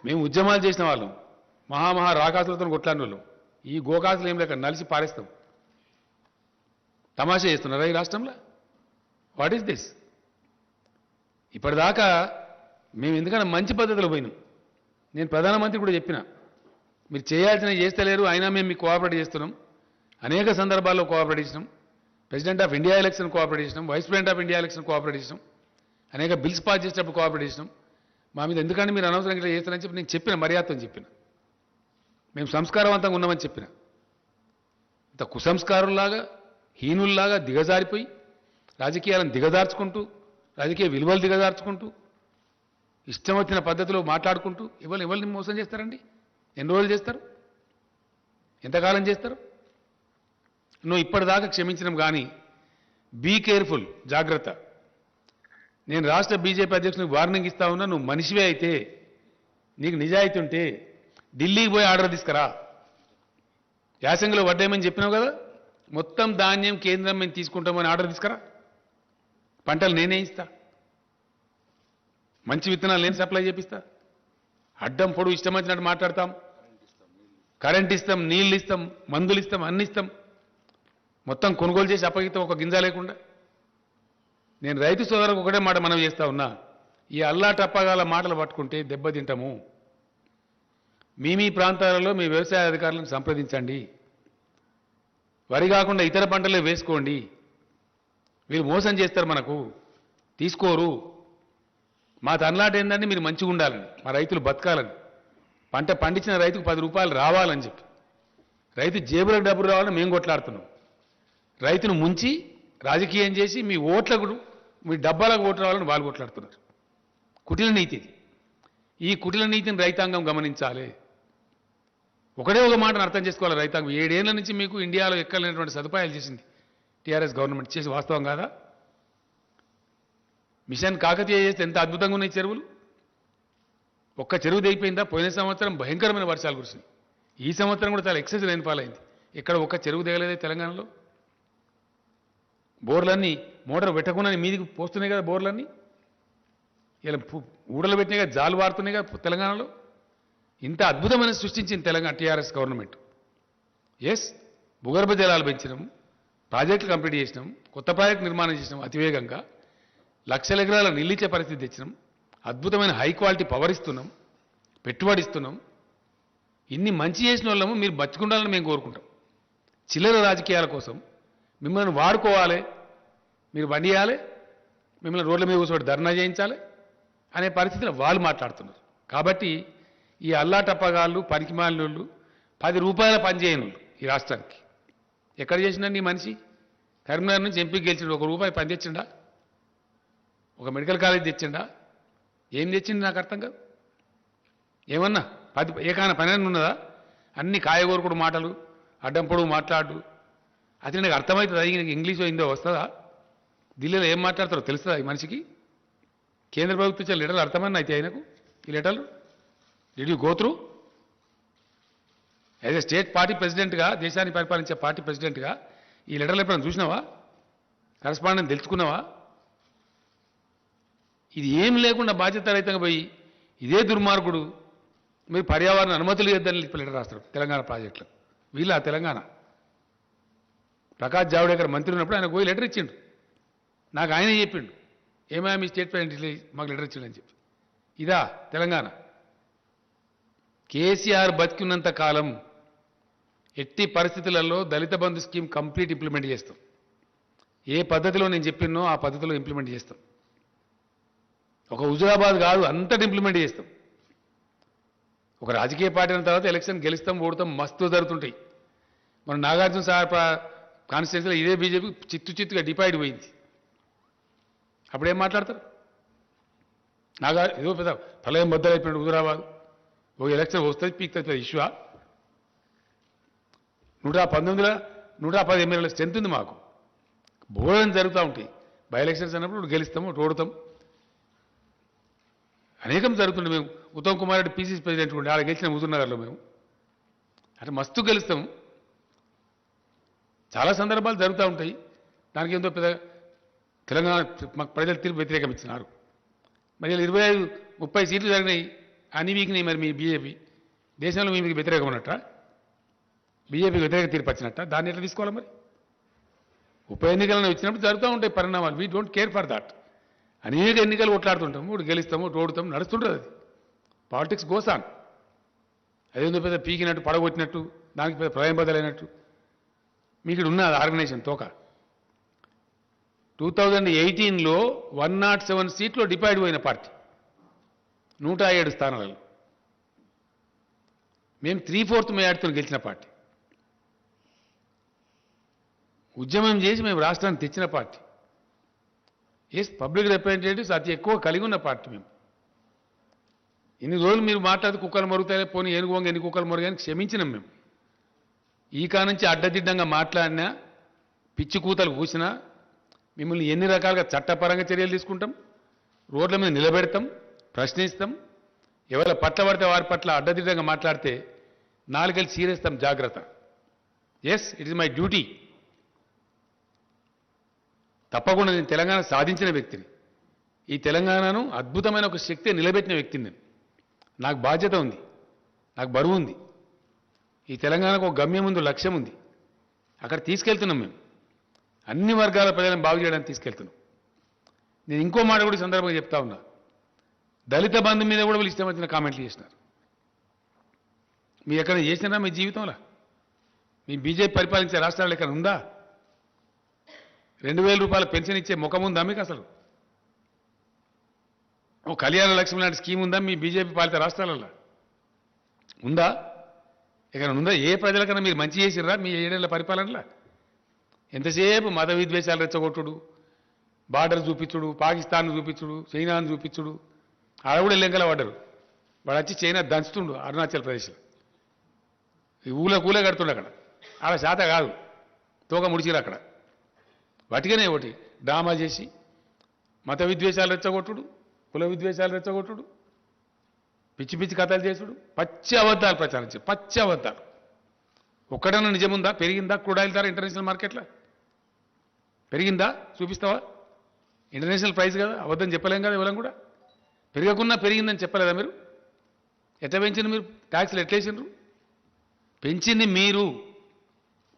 మేము ఉద్యమాలు చేసిన వాళ్ళం, మహామహా రాకాసులతో కొట్లాడిన వాళ్ళం. ఈ గోకాసులు ఏం లేక నలిసి పారేస్తాం. తమాషా చేస్తున్నారా ఈ రాష్ట్రంలో? What is this? ఇప్పటిదాకా మేము ఎందుకన్నా మంచి పద్ధతిలో పోయినాం. నేను ప్రధానమంత్రి కూడా చెప్పిన, మీరు చేయాల్సినవి చేస్తలేరు, అయినా మేము మీకు కోఆపరేట్ చేస్తున్నాం. అనేక సందర్భాల్లో కోఆపరేట్ చేసినాం. President of India election cooperate చేసినాం, vice president of India election cooperate చేసినాం, అనేక బిల్స్ పాస్ చేసేటప్పుడు కోఆపరేట్ చేసినాం. మా మీద ఎందుకంటే మీరు అనవసరంగా ఇట్లా చేస్తారని చెప్పి నేను చెప్పిన, మర్యాదతో చెప్పిన. మేము సంస్కారవంతంగా ఉన్నామని చెప్పిన. ఇంత కుసంస్కారుల్లాగా, హీనుల్లాగా దిగజారిపోయి రాజకీయాలను దిగజార్చుకుంటూ, రాజకీయ విలువలు దిగజార్చుకుంటూ, ఇష్టం వచ్చిన పద్ధతిలో మాట్లాడుకుంటూ ఎవరిని మోసం చేస్తారండి? ఎన్ని రోజులు చేస్తారు? ఎంతకాలం చేస్తారు? నువ్వు ఇప్పటిదాకా క్షమించడం కానీ బీ కేర్ఫుల్, జాగ్రత్త. నేను రాష్ట్ర బీజేపీ అధ్యక్షునికి వార్నింగ్ ఇస్తా ఉన్నా. నువ్వు మనిషివే అయితే, నీకు నిజాయితీ ఉంటే ఢిల్లీకి పోయి ఆర్డర్ తీసుకురా. యాసంగిలో వడ్డేమని చెప్పినావు కదా, మొత్తం ధాన్యం కేంద్రం మేము తీసుకుంటామని ఆర్డర్ తీసుకురా. పంటలు నేనే ఇస్తా, మంచి విత్తనాలు నేను సప్లై చేపిస్తా. అడ్డం పొడు ఇష్టం వచ్చినట్టు మాట్లాడతాం. కరెంట్ ఇస్తాం, నీళ్ళు ఇస్తాం, మందులు ఇస్తాం, అన్ని ఇస్తాం. మొత్తం కొనుగోలు చేసి అప్పగిస్తాం, ఒక గింజ లేకుండా. నేను రైతు సోదరులకు ఒకటే మాట మనం చేస్తా ఉన్నా, ఈ అల్లా టప్పగాల మాటలు పట్టుకుంటే దెబ్బతింటాము. మీ ప్రాంతాలలో మీ వ్యవసాయ అధికారులను సంప్రదించండి. వరి కాకుండా ఇతర పంటలే వేసుకోండి. వీళ్ళు మోసం చేస్తారు, మనకు తీసుకోరు. మా తనలాట ఏంటంటే మీరు మంచిగా ఉండాలని, మా రైతులు బతకాలని, పంట పండించిన రైతుకు 10 రూపాయలు రావాలని చెప్పి, రైతు జేబులకు డబ్బులు రావాలని మేము కొట్లాడుతున్నాం. రైతును ముంచి రాజకీయం చేసి మీ ఓట్లకు, మీ డబ్బాలకు ఓట్లు రావాలని వాళ్ళు కొట్లాడుతున్నారు. కుటిల నీతి ఇది. ఈ కుటిల నీతిని రైతాంగం గమనించాలి. ఒకటే ఒక మాటను అర్థం చేసుకోవాలి రైతాంగం. 7 ఏళ్ల నుంచి మీకు ఇండియాలో ఎక్కలేనటువంటి సదుపాయాలు చేసింది టీఆర్ఎస్ గవర్నమెంట్. చేసి వాస్తవం కాదా? మిషన్ కాకతీయ చేస్తే ఎంత అద్భుతంగా ఉన్నాయి చెరువులు. ఒక్క చెరువు దిగిపోయిందా? పోయిన సంవత్సరం భయంకరమైన వర్షాలు కురిసినాయి. ఈ సంవత్సరం కూడా చాలా ఎక్సెస్ రైన్ఫాల్ అయింది. ఇక్కడ ఒక్క చెరువు దిగలేదే తెలంగాణలో. బోర్లన్నీ మోటార్ పెట్టకుండా మీదికి పోస్తున్నాయి కదా బోర్లన్నీ. ఇలా ఊడలు పెట్టినాయి కదా, జాలు వారుతున్నాయి కదా తెలంగాణలో. ఇంత అద్భుతమైన సృష్టించింది తెలంగాణ టీఆర్ఎస్ గవర్నమెంట్. ఎస్, భూగర్భ జలాలు పెంచినాం, ప్రాజెక్టులు కంప్లీట్ చేసినాం, కొత్త ప్రాజెక్టు నిర్మాణం చేసినాం అతివేగంగా, లక్షల ఎకరాల నిలిచే పరిస్థితి తెచ్చినాం, అద్భుతమైన హై క్వాలిటీ పవర్ ఇస్తున్నాం, పెట్టుబడి ఇస్తున్నాం. ఇన్ని మంచి చేసిన వాళ్ళము మీరు బతుకుండాలని మేము కోరుకుంటాం. చిల్లర రాజకీయాల కోసం మిమ్మల్ని వాడుకోవాలి, మీరు బండియాలి, మిమ్మల్ని రోడ్ల మీద కూర్చోబెట్టి ధర్నా చేయించాలి అనే పరిస్థితిలో వాళ్ళు మాట్లాడుతున్నారు. కాబట్టి ఈ అల్లాటప్పగాళ్ళు పనికిమాలినోళ్ళు 10 రూపాయల పని చేయని వాళ్ళు ఈ రాష్ట్రానికి ఎక్కడ చేసినండి ఈ మనిషి? కరీంనగర్ నుంచి ఎంపీకి గెలిచిండు, 1 రూపాయి పని తెచ్చిండా? ఒక మెడికల్ కాలేజ్ తెచ్చిండా? ఏం తెచ్చింది నాకు అర్థం కాదు. ఏమన్నా 10 ఏకాన పని ఉన్నదా? అన్ని కాయగూరకుడు మాటలు, అడ్డం పొడుగు మాట్లాడు. అది నాకు అర్థమవుతుంది. అది ఇంగ్లీషో హిందో వస్తుందా? ఢిల్లీలో ఏం మాట్లాడతారో తెలుస్తుందా ఈ మనిషికి? కేంద్ర ప్రభుత్వం ఇచ్చే లెటర్లు అర్థమన్నా అయితే ఆయనకు ఈ లెటర్లు? Did you go through as a state party ప్రెసిడెంట్గా, దేశాన్ని పరిపాలించే పార్టీ ప్రెసిడెంట్గా ఈ లెటర్లు ఎప్పుడైనా చూసినావా? కరస్పాండెంట్ తెలుసుకున్నావా? ఇది ఏం లేకుండా బాధ్యతారహితంగా పోయి ఇదే దుర్మార్గుడు మీరు పర్యావరణ అనుమతులు ఇద్దని లెటర్ రాస్తారు తెలంగాణ ప్రాజెక్టులు. వీళ్ళ తెలంగాణ ప్రకాష్ జావడేకర్ మంత్రి ఉన్నప్పుడు ఆయన పోయి లెటర్ ఇచ్చిండు. నాకు ఆయనే చెప్పిండు, ఏమైనా మీ స్టేట్ ప్రెసిడెంట్ మాకు లెటర్ ఇచ్చిండని చెప్పి. ఇదా తెలంగాణ? కేసీఆర్ బతికున్నంత కాలం ఎట్టి పరిస్థితులలో దళిత బంధు స్కీమ్ కంప్లీట్ ఇంప్లిమెంట్ చేస్తాం. ఏ పద్ధతిలో నేను చెప్పినో ఆ పద్ధతిలో ఇంప్లిమెంట్ చేస్తాం. ఒక హుజురాబాద్ కాదు, అంతటి ఇంప్లిమెంట్ చేస్తాం. ఒక రాజకీయ పార్టీ అయిన తర్వాత ఎలక్షన్ గెలుస్తాం, ఓడతాం, మస్తు జరుగుతుంటాయి. మన నాగార్జున సార్ కాన్స్టిట్యూన్సీలో ఇదే బీజేపీ చిత్తుగా డిపైడ్ పోయింది. అప్పుడేం మాట్లాడతారు? ఏదో పెద్ద ప్రళయం బద్దలైపోయినాడు హుజురాబాద్, ఒక ఎలక్షన్ వస్తుంది పీక్తుంది ఇష్యూ. 110 ఎమ్మెల్యేల స్ట్రెంత్ ఉంది మాకు. బోర్డని జరుగుతూ ఉంటాయి. బై ఎలక్షన్స్ అన్నప్పుడు గెలుస్తాము, ఓడతాం, అనేకం జరుగుతుండే. మేము ఉత్తమ్ కుమార్ రెడ్డి పీసీసీ ప్రెసిడెంట్ ఉండే, ఆడ గెలిచిన హుజూర్నగర్లో మేము అంటే మస్తు గెలుస్తాము. చాలా సందర్భాలు జరుగుతూ ఉంటాయి. దానికి ఏందో పెద్ద తెలంగాణ మాకు ప్రజలు తీర్పు వ్యతిరేకం ఇచ్చినారు. మరి 25-30 సీట్లు జరిగినాయి, అన్ని వీకినాయి. మరి మీ బీజేపీ దేశంలో మీకు వ్యతిరేకం ఉన్నట్ట, బీజేపీకి వ్యతిరేక తీర్పు వచ్చినట్ట, దాన్ని ఎట్లా తీసుకోవాలి? మరి ఉప ఎన్నికలను వచ్చినప్పుడు జరుగుతూ ఉంటాయి పరిణామాలు. We don't care for that. అనేక ఎన్నికలు కొట్లాడుతుంటాము, ఇప్పుడు గెలుస్తాము, ఓడుతాము, నడుస్తుంటుంది. అది పాలిటిక్స్ గోసాన్. అదేందో పెద్ద పీకినట్టు, పడగొట్టినట్టు, దానికి పెద్ద ప్రళయం బదలైనట్టు మీకు ఇక్కడ ఉన్న ఆర్గనైజేషన్ తోక. 2018లో 107 సీట్లో డిపైడ్ పోయిన పార్టీ, 107 స్థానాలలో. మేము 3/4 మేయాడుతో గెలిచిన పార్టీ. ఉద్యమం చేసి మేము రాష్ట్రాన్ని తెచ్చిన పార్టీ. పబ్లిక్ రిప్రజెంటేటివ్స్ అతి ఎక్కువ కలిగి ఉన్న పార్టీ మేము. ఇన్ని రోజులు మీరు మాట్లాడితే కుక్కలు మరుగుతాయి, పోనీ ఏనుగు వంగ ఎన్ని కుక్కలు మరుగాయని క్షమించినాం మేము. ఈ కానుంచి అడ్డదిడ్డంగా మాట్లాడినా, పిచ్చి కూతలు కూసినా మిమ్మల్ని ఎన్ని రకాలుగా చట్టపరంగా చర్యలు తీసుకుంటాం, రోడ్ల మీద నిలబెడతాం, ప్రశ్నిస్తాం. ఎవరి పట్ల పడితే వారి పట్ల అడ్డదిడ్డంగా మాట్లాడితే నాలుగేళ్ళు చీరేస్తాం. జాగ్రత్త. Yes, it is my duty. తప్పకుండా నేను తెలంగాణ సాధించిన వ్యక్తిని. ఈ తెలంగాణను అద్భుతమైన ఒక శక్తి నిలబెట్టిన వ్యక్తిని నేను. నాకు బాధ్యత ఉంది, నాకు బరువు ఉంది. ఈ తెలంగాణకు ఒక గమ్యం ఉంది, లక్ష్యం ఉంది. అక్కడ తీసుకెళ్తున్నాం మేము. అన్ని వర్గాల ప్రజలను బాగు చేయడానికి తీసుకెళ్తున్నాం. నేను ఇంకో మాట కూడా ఈ సందర్భంగా చెప్తా ఉన్నా. దళిత బంధు మీద కూడా వీళ్ళు ఇష్టం వచ్చిన కామెంట్లు చేసినారు. మీరు ఎక్కడ చేసినారా మీ జీవితంలో? మీ బీజేపీ పరిపాలించే రాష్ట్రాలు ఎక్కడ ఉందా? 2000 రూపాయల పెన్షన్ ఇచ్చే ముఖం ఉందా మీకు అసలు? ఓ కళ్యాణ లక్ష్మి లాంటి స్కీమ్ ఉందా మీ బీజేపీ పాలిత రాష్ట్రాలలో? ఉందా? ఎక్కడ ఉందా? ఏ ప్రజలకన్నా మీరు మంచి చేసిర్రా మీ 7 ఏళ్ల పరిపాలనలో? ఎంతసేపు మత విద్వేషాలు రెచ్చగొట్టుడు, బార్డర్ చూపించుడు, పాకిస్తాన్ చూపించుడు, చైనాను చూపించుడు. ఆడ కూడా లెంకల పడ్డరు. వాడు వచ్చి చైనా దంచుతుండు అరుణాచల్ ప్రదేశ్లో. ఈ ఊళ్ళ కడుతుండు అక్కడ. ఆడ శాత కాదు, తోక ముడిచిరు అక్కడ. వాటికనే ఒకటి డ్రామా చేసి మత విద్వేషాలు రెచ్చగొట్టుడు, కుల విద్వేషాలు రెచ్చగొట్టుడు, పిచ్చి పిచ్చి కథలు చేసుడు, పచ్చి అబద్ధాలు ప్రచారం చేసి, పచ్చి అబద్ధాలు. ఒక్కడన్నా నిజముందా? పెరిగిందా క్రూడ్ ఆయిల్ ధర ఇంటర్నేషనల్ మార్కెట్లో? పెరిగిందా? చూపిస్తావా? ఇంటర్నేషనల్ ప్రైస్ కదా, అబద్ధం చెప్పలేం కదా ఇవ్వలేం కూడా. పెరగకున్నా పెరిగిందని చెప్పలేదా మీరు? ఎట్లా పెంచింది మీరు? ట్యాక్స్లు ఎట్లేసిండ్రు? పెంచింది మీరు,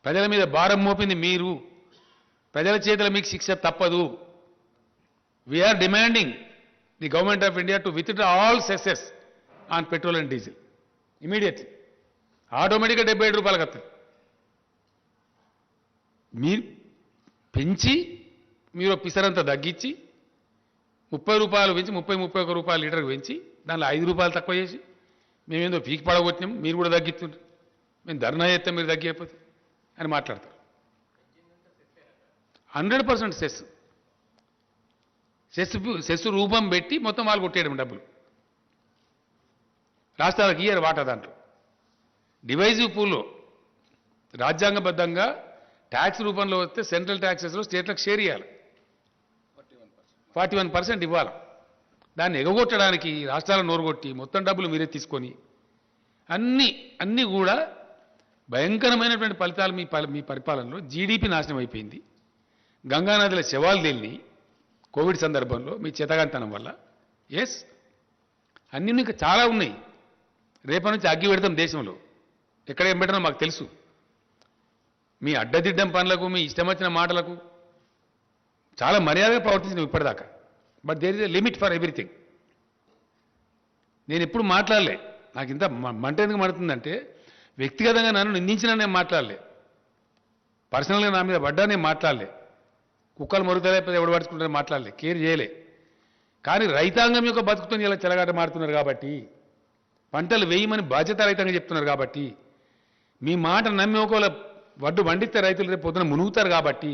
ప్రజల మీద భారం మోపింది మీరు. ప్రజల చేతుల మీకు శిక్ష తప్పదు. We are demanding the government of India to withdraw all cesses on petrol and diesel immediately. ఆటోమేటిక్గా 77 రూపాయలకు వస్తుంది. మీరు పెంచి మీరు పిసరంతా తగ్గించి 30 రూపాయలు పెంచి 31 రూపాయలు లీటర్కి పెంచి దానిలో 5 రూపాయలు తక్కువ చేసి మేమేందో పీకి పడగొట్టినాం మీరు కూడా తగ్గిస్తుంటారు మేము ధర్నా చేస్తాం మీరు తగ్గిపోతే అని మాట్లాడతారు 100% సెస్ రూపం పెట్టి మొత్తం వాళ్ళు కొట్టేయడం డబ్బులు రాష్ట్రాలకు ఇయ్యరు వాటా దాంట్లో డివైజివ్ పూల్లో రాజ్యాంగబద్ధంగా ట్యాక్స్ రూపంలో వస్తే సెంట్రల్ ట్యాక్సెస్లో స్టేట్లకు షేర్ ఇవ్వాలి 41% ఇవ్వాలి దాన్ని ఎగగొట్టడానికి రాష్ట్రాలను నోరుగొట్టి మొత్తం డబ్బులు మీరే తీసుకొని అన్నీ కూడా భయంకరమైనటువంటి ఫలితాలు మీ పరిపాలనలో జీడీపీ నాశనం అయిపోయింది గంగానదిల శవాలు తేలిని కోవిడ్ సందర్భంలో మీ చేతగాంతనం వల్ల ఎస్ అన్నీ ఇంకా చాలా ఉన్నాయి రేపటి నుంచి అగ్గి పెడతాం దేశంలో ఎక్కడ ఏం పెట్టినా మాకు తెలుసు మీ అడ్డదిడ్డం పనులకు మీ ఇష్టం వచ్చిన మాటలకు చాలా మర్యాదగా ప్రవర్తించినాం ఇప్పటిదాకా but there is a limit for everything నేను ఎప్పుడు మాట్లాడలే నాకు ఇంత మంట ఎందుకు మండుతుందంటే వ్యక్తిగతంగా నన్ను నిందించినా నేను మాట్లాడలే పర్సనల్గా నా మీద పడ్డా నేను మాట్లాడలే కుక్కలు మరుగుతలేకపోతే ఎవడు పడుచుకుంటే మాట్లాడలే కేర్ చేయలే కానీ రైతాంగం యొక్క బతుకుతో ఇలా చెలగాట మారుతున్నారు కాబట్టి పంటలు వేయమని బాధ్యత రైతంగా చెప్తున్నారు కాబట్టి మీ మాట నమ్మి ఒకవేళ వడ్డు పండిస్తే రైతులు రేపు పొద్దున మునుగుతారు కాబట్టి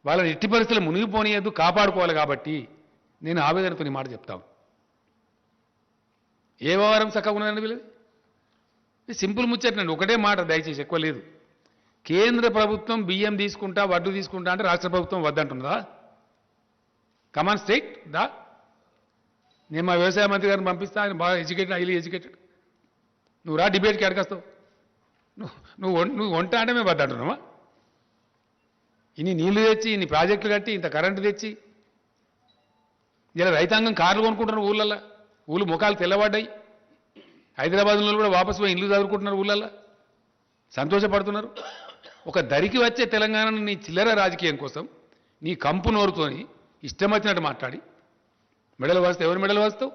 వాళ్ళని ఎట్టి పరిస్థితులు మునిగిపోనియద్దు కాపాడుకోవాలి కాబట్టి నేను ఆవేదనతో ఈ మాట చెప్తాను ఏ వ్యవహారం చక్కగా ఉన్నదండి వీళ్ళది సింపుల్ ముచ్చటండి ఒకటే మాట దయచేసి ఎక్కువ లేదు కేంద్ర ప్రభుత్వం బియ్యం తీసుకుంటా వడ్డు తీసుకుంటా అంటే రాష్ట్ర ప్రభుత్వం వద్దంటుందా కమాన్ స్టేట్ దా నేను మా వ్యవసాయ మంత్రి గారిని పంపిస్తా ఆయన బాగా ఎడ్యుకేటెడ్ హైలీ ఎడ్యుకేటెడ్ నువ్వు రా డిబేట్కి అడగస్తావు నువ్వు వంట అంటే మేము వద్దంటున్నావా ఇన్ని నీళ్లు తెచ్చి ఇన్ని ప్రాజెక్టులు కట్టి ఇంత కరెంటు తెచ్చి ఇలా రైతాంగం కార్లు కొనుక్కుంటున్నారు ఊళ్ళల్లో ఊళ్ళు ముఖాలు తెల్లబడ్డాయి హైదరాబాద్లో కూడా వాపసు పోయి ఇల్లు చదువుకుంటున్నారు ఊళ్ళల్లో సంతోషపడుతున్నారు ఒక దరికి వచ్చే తెలంగాణను నీ చిల్లర రాజకీయం కోసం నీ కంపు నోరుతోని ఇష్టం వచ్చినట్టు మాట్లాడి మెడలు వస్తావు ఎవరి మెడలు వస్తావు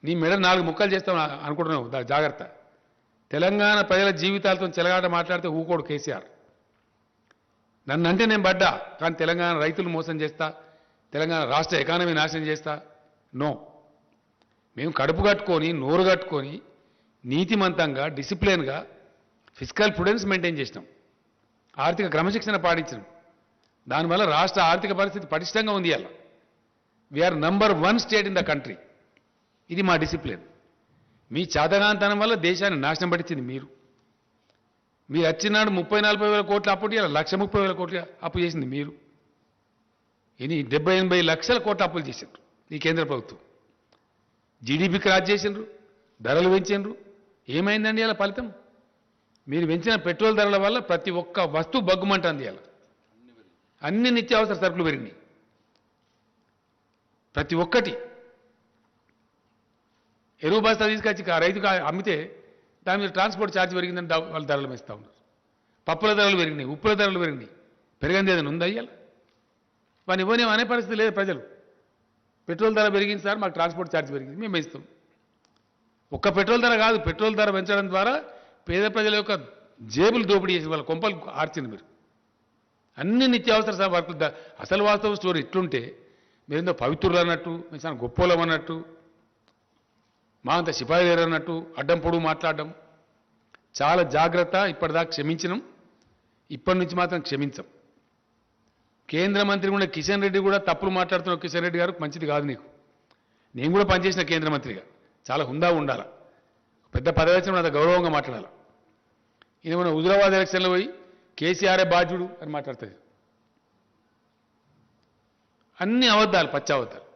నీ మెడ 4 ముక్కలు చేస్తావు అనుకుంటున్నావు జాగ్రత్త తెలంగాణ ప్రజల జీవితాలతో చెలగాట మాట్లాడితే ఊకోడు కేసీఆర్ నన్నంటే నేను పడ్డా కానీ తెలంగాణ రైతులు మోసం చేస్తా తెలంగాణ రాష్ట్ర ఎకానమీ నాశనం చేస్తా నో మేము కడుపు కట్టుకొని నోరు కట్టుకొని నీతిమంతంగా డిసిప్లిన్గా ఫిజికల్ ప్రుడెన్స్ మెయింటైన్ చేసినాం ఆర్థిక క్రమశిక్షణ పాటించినాం దానివల్ల రాష్ట్ర ఆర్థిక పరిస్థితి పటిష్టంగా ఉంది అలా we are number 1 state in the country ఇది మా డిసిప్లిన్ మీ చాతగాంతనం వల్ల దేశాన్ని నాశనం పట్టించింది మీరు వచ్చినాడు 30-40 వేల కోట్ల అప్పు 1,30,000 వేల కోట్ల అప్పు చేసింది మీరు ఇది 70-80 లక్షల కోట్ల అప్పులు చేసిండ్రు ఈ కేంద్ర ప్రభుత్వం జీడీపీ క్రాస్ చేసిండ్రు ధరలు పెంచిండ్రు ఏమైందండి అలా ఫలితం మీరు పెంచిన పెట్రోల్ ధరల వల్ల ప్రతి ఒక్క వస్తువు బగ్గుమంటుంది అలా అన్ని నిత్యావసర సరుకులు పెరిగినాయి ప్రతి ఒక్కటి ఎరువు బస్తా తీసుకొచ్చి రైతుకు అమ్మితే దాని మీద ట్రాన్స్పోర్ట్ ఛార్జ్ పెరిగిందని వాళ్ళు ధరలు పెంచుతూ ఉన్నారు పప్పుల ధరలు పెరిగినాయి ఉప్పుల ధరలు పెరిగినాయి పెరిగింది ఏదైనా ఉందా అయ్యాలి వాని ఇవ్వని అనే పరిస్థితి లేదు ప్రజలు పెట్రోల్ ధర పెరిగింది సార్ మాకు ట్రాన్స్పోర్ట్ ఛార్జ్ పెరిగింది మేము పెంచుతాం ఒక్క పెట్రోల్ ధర కాదు పెట్రోల్ ధర పెంచడం ద్వారా పేద ప్రజల యొక్క జేబులు దోపిడీ చేసి వాళ్ళ కొంపలు ఆర్చింది మీరు అన్ని నిత్యావసర వర్కులు అసలు వాస్తవ స్టోరీ ఇట్లుంటే మీరేందో పవిత్రులు అన్నట్టు మీరు చాలా గొప్పోలం అన్నట్టు మా అంత సిపాయిలేరు అన్నట్టు అడ్డం పొడుగు మాట్లాడడం చాలా జాగ్రత్త ఇప్పటిదాకా క్షమించినాం ఇప్పటి నుంచి మాత్రం క్షమించం కేంద్ర మంత్రి కూడా కిషన్ రెడ్డి కూడా తప్పులు మాట్లాడుతున్న కిషన్ రెడ్డి గారు మంచిది కాదు నీకు నేను కూడా పనిచేసిన కేంద్ర మంత్రిగా చాలా హుందా ఉండాలి పెద్ద పదవి వచ్చిన అంత గౌరవంగా మాట్లాడాలి ఈయన మన హుజురాబాద్ ఎలక్షన్లో పోయి కేసీఆర్ఏ బాధ్యుడు అని మాట్లాడుతుంది అన్ని అబద్ధాలు పచ్చి అబద్ధాలు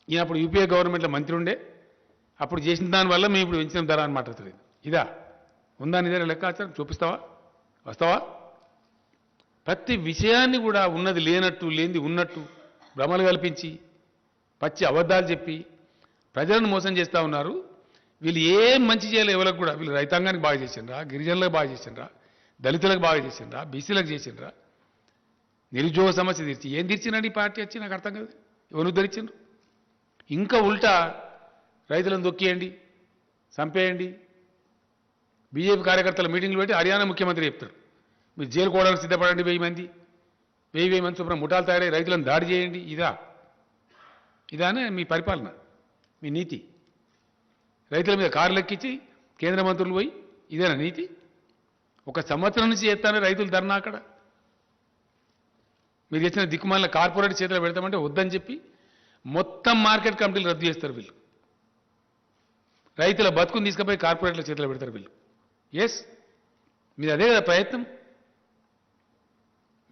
ఈయన అప్పుడు యూపీఏ గవర్నమెంట్లో మంత్రి ఉండే అప్పుడు చేసిన దానివల్ల మేము ఇప్పుడు పెంచిన ధర అని మాట్లాడుతుంది ఇదా ఉందా నిజంగా లెక్కాచారం చూపిస్తావా వస్తావా ప్రతి విషయాన్ని కూడా ఉన్నది లేనట్టు లేనిది ఉన్నట్టు భ్రమలు కల్పించి పచ్చి అబద్ధాలు చెప్పి ప్రజలను మోసం చేస్తూ ఉన్నారు వీళ్ళు ఏం మంచి చేయాలి ఎవరికి కూడా వీళ్ళు రైతాంగానికి బాగా చేసిండ్రా గిరిజనులకు బాగా చేసిండ్రా దళితులకు బాగా చేసిండ్రా బీసీలకు చేసిండ్రా నిరుద్యోగ సమస్య తీర్చి ఏం తీర్చినండి ఈ పార్టీ వచ్చి నాకు అర్థం కాదు ఎవరు ధరించిండ్రు ఇంకా ఉల్టా రైతులను దొక్కియండి చంపేయండి బీజేపీ కార్యకర్తల మీటింగ్లు పెట్టి హర్యానా ముఖ్యమంత్రి చెప్తారు మీరు జైలు కోవడానికి సిద్ధపడండి 1000 మంది 1000 మంది చొప్పున ముఠాలు తయారై రైతులను దాడి చేయండి. ఇదానే మీ పరిపాలన, మీ నీతి? రైతుల మీద కార్లు ఎక్కించి కేంద్ర మంత్రులు పోయి ఇదేనా నీతి? ఒక సంవత్సరం నుంచి చేస్తానే రైతులు ధర్నా అక్కడ. మీరు చేసిన దిక్కుమాలిన కార్పొరేట్ చేతిలో పెడతామంటే వద్దని చెప్పి మొత్తం మార్కెట్ కమిటీలు రద్దు చేస్తారు వీళ్ళు. రైతుల బతుకుని తీసుకుపోయి కార్పొరేట్ల చేతిలో పెడతారు వీళ్ళు. ఎస్, మీది అదే కదా ప్రయత్నం.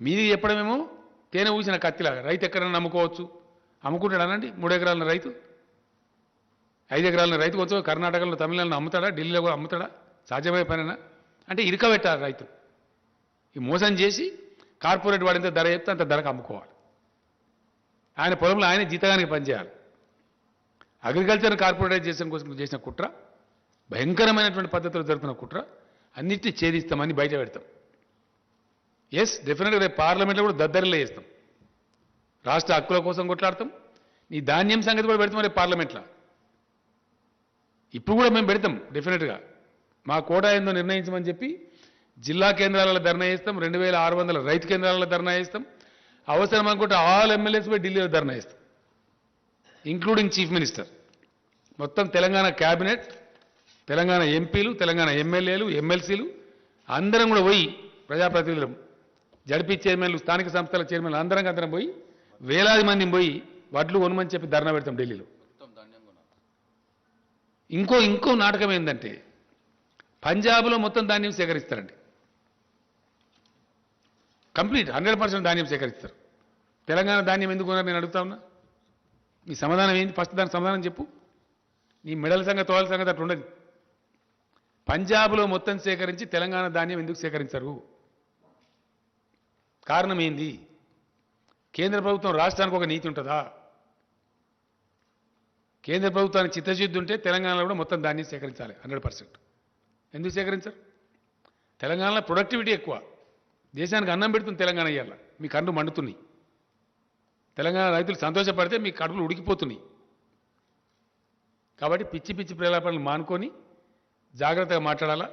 మీది చెప్పడమేమో తేనె ఊసిన కత్తిలాగా రైతు ఎక్కడైనా నమ్ముకోవచ్చు. అమ్ముకుంటాడానండి? 3 ఎకరాల రైతు, 5 ఎకరాల రైతు కొంచెం కర్ణాటకలో తమిళనాడులో అమ్ముతాడా? ఢిల్లీలో కూడా అమ్ముతాడా? సాధ్యమయ్యే పనేనా? అంటే ఇరకబెట్టాలి రైతు. ఈ మోసం చేసి కార్పొరేట్ వాడు ఎంత ధర చెప్తే అంత ధరకు అమ్ముకోవాలి. ఆయన పొలంలో ఆయన జీతగానికి పనిచేయాలి. అగ్రికల్చర్ కార్పొరేటైజేషన్ కోసం చేసిన కుట్ర, భయంకరమైనటువంటి పద్ధతిలో జరుగుతున్న కుట్ర, అన్నిటినీ ఛేదిస్తామని బయట పెడతాం. ఎస్, డెఫినెట్గా రేపు పార్లమెంట్లో కూడా దద్దరిలో చేస్తాం. రాష్ట్ర హక్కుల కోసం కొట్లాడతాం. నీ ధాన్యం సంగతి కూడా పెడతాం రేపు పార్లమెంట్లో. ఇప్పుడు కూడా మేము పెడతాం డెఫినెట్గా. మా కోటా ఏందో నిర్ణయించమని చెప్పి జిల్లా కేంద్రాలలో ధర్నా చేస్తాం. 2600 రైతు కేంద్రాలలో ధర్నా చేస్తాం. అవసరం అనుకుంటే ఆల్ ఎమ్మెల్యేస్ పోయి ఢిల్లీలో ధర్నా చేస్తాం, ఇంక్లూడింగ్ చీఫ్ మినిస్టర్. మొత్తం తెలంగాణ క్యాబినెట్, తెలంగాణ ఎంపీలు, తెలంగాణ ఎమ్మెల్యేలు, ఎమ్మెల్సీలు అందరం కూడా పోయి, ప్రజాప్రతినిధులు, జడ్పీ చైర్మన్లు, స్థానిక సంస్థల చైర్మన్లు అందరం పోయి వేలాది మందిని పోయి వడ్లు కొనమని చెప్పి ధర్నా పెడతాం ఢిల్లీలో. ఇంకో నాటకం ఏంటంటే పంజాబ్లో మొత్తం ధాన్యం సేకరిస్తారండి. కంప్లీట్ 100% ధాన్యం సేకరిస్తారు. తెలంగాణ ధాన్యం ఎందుకు కొన్నారు నేను అడుగుతా ఉన్నా. మీ సమాధానం ఏంటి? ఫస్ట్ దానికి సమాధానం చెప్పు. నీ మెడల సంగతి, తోల సంగతి అట్లా ఉండదు. పంజాబ్లో మొత్తం సేకరించి తెలంగాణ ధాన్యం ఎందుకు సేకరించరు? కారణం ఏంది? కేంద్ర ప్రభుత్వం రాష్ట్రానికి ఒక నీతి ఉంటుందా? కేంద్ర ప్రభుత్వానికి చిత్తశుద్ధి ఉంటే తెలంగాణలో కూడా మొత్తం ధాన్యం సేకరించాలి 100%. ఎందుకు సేకరించరు? తెలంగాణలో ప్రొడక్టివిటీ ఎక్కువ. దేశానికి అన్నం పెడుతుంది తెలంగాణ. ఇయ్యాల మీ కళ్ళు మండుతున్నాయి. తెలంగాణ రైతులు సంతోషపడితే మీ కడుపులు ఉడికిపోతున్నాయి. కాబట్టి పిచ్చి పిచ్చి ప్రేలాపనలు మానుకొని జాగ్రత్తగా మాట్లాడాలా,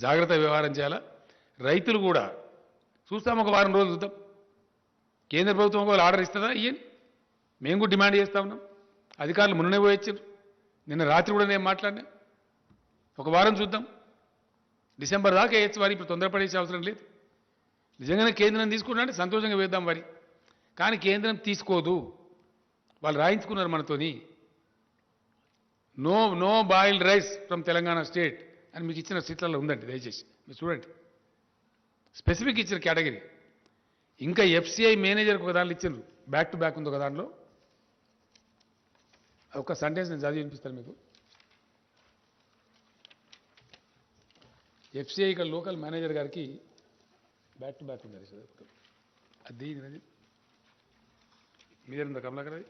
జాగ్రత్తగా వ్యవహారం చేయాలా. రైతులు కూడా చూస్తాం, ఒక వారం రోజులు చూద్దాం. కేంద్ర ప్రభుత్వం ఒకవేళ ఆర్డర్ ఇస్తుందా? ఇయ్యని మేము కూడా డిమాండ్ చేస్తా ఉన్నాం. అధికారులు మొన్ననే పోయొచ్చారు. నిన్న రాత్రి కూడా నేను మాట్లాడినా. ఒక వారం చూద్దాం. డిసెంబర్ దాకా వేయచ్చు వారి. ఇప్పుడు తొందరపడేసే అవసరం లేదు. నిజంగానే కేంద్రం తీసుకుంటా అంటే సంతోషంగా వేద్దాం వారి. కానీ కేంద్రం తీసుకోదు. వాళ్ళు రాయించుకున్నారు మనతోని. No boiled rice from Telangana state అని మీకు ఇచ్చిన సీట్లలో ఉందండి, దయచేసి మీరు చూడండి. స్పెసిఫిక్ ఇచ్చిన కేటగిరీ. ఇంకా ఎఫ్సిఐ మేనేజర్కి ఒక దాంట్లో ఇచ్చారు, బ్యాక్ టు బ్యాక్ ఉంది ఒక దాంట్లో. ఒక సెంటెన్స్ నేను చదివి వినిపిస్తాను మీకు. ఎఫ్సిఐ ఇక్కడ లోకల్ మేనేజర్ గారికి బ్యాక్ టు బ్యాక్ ఉంది. అది మీ దగ్గర ఉందా కమలాకర్? అది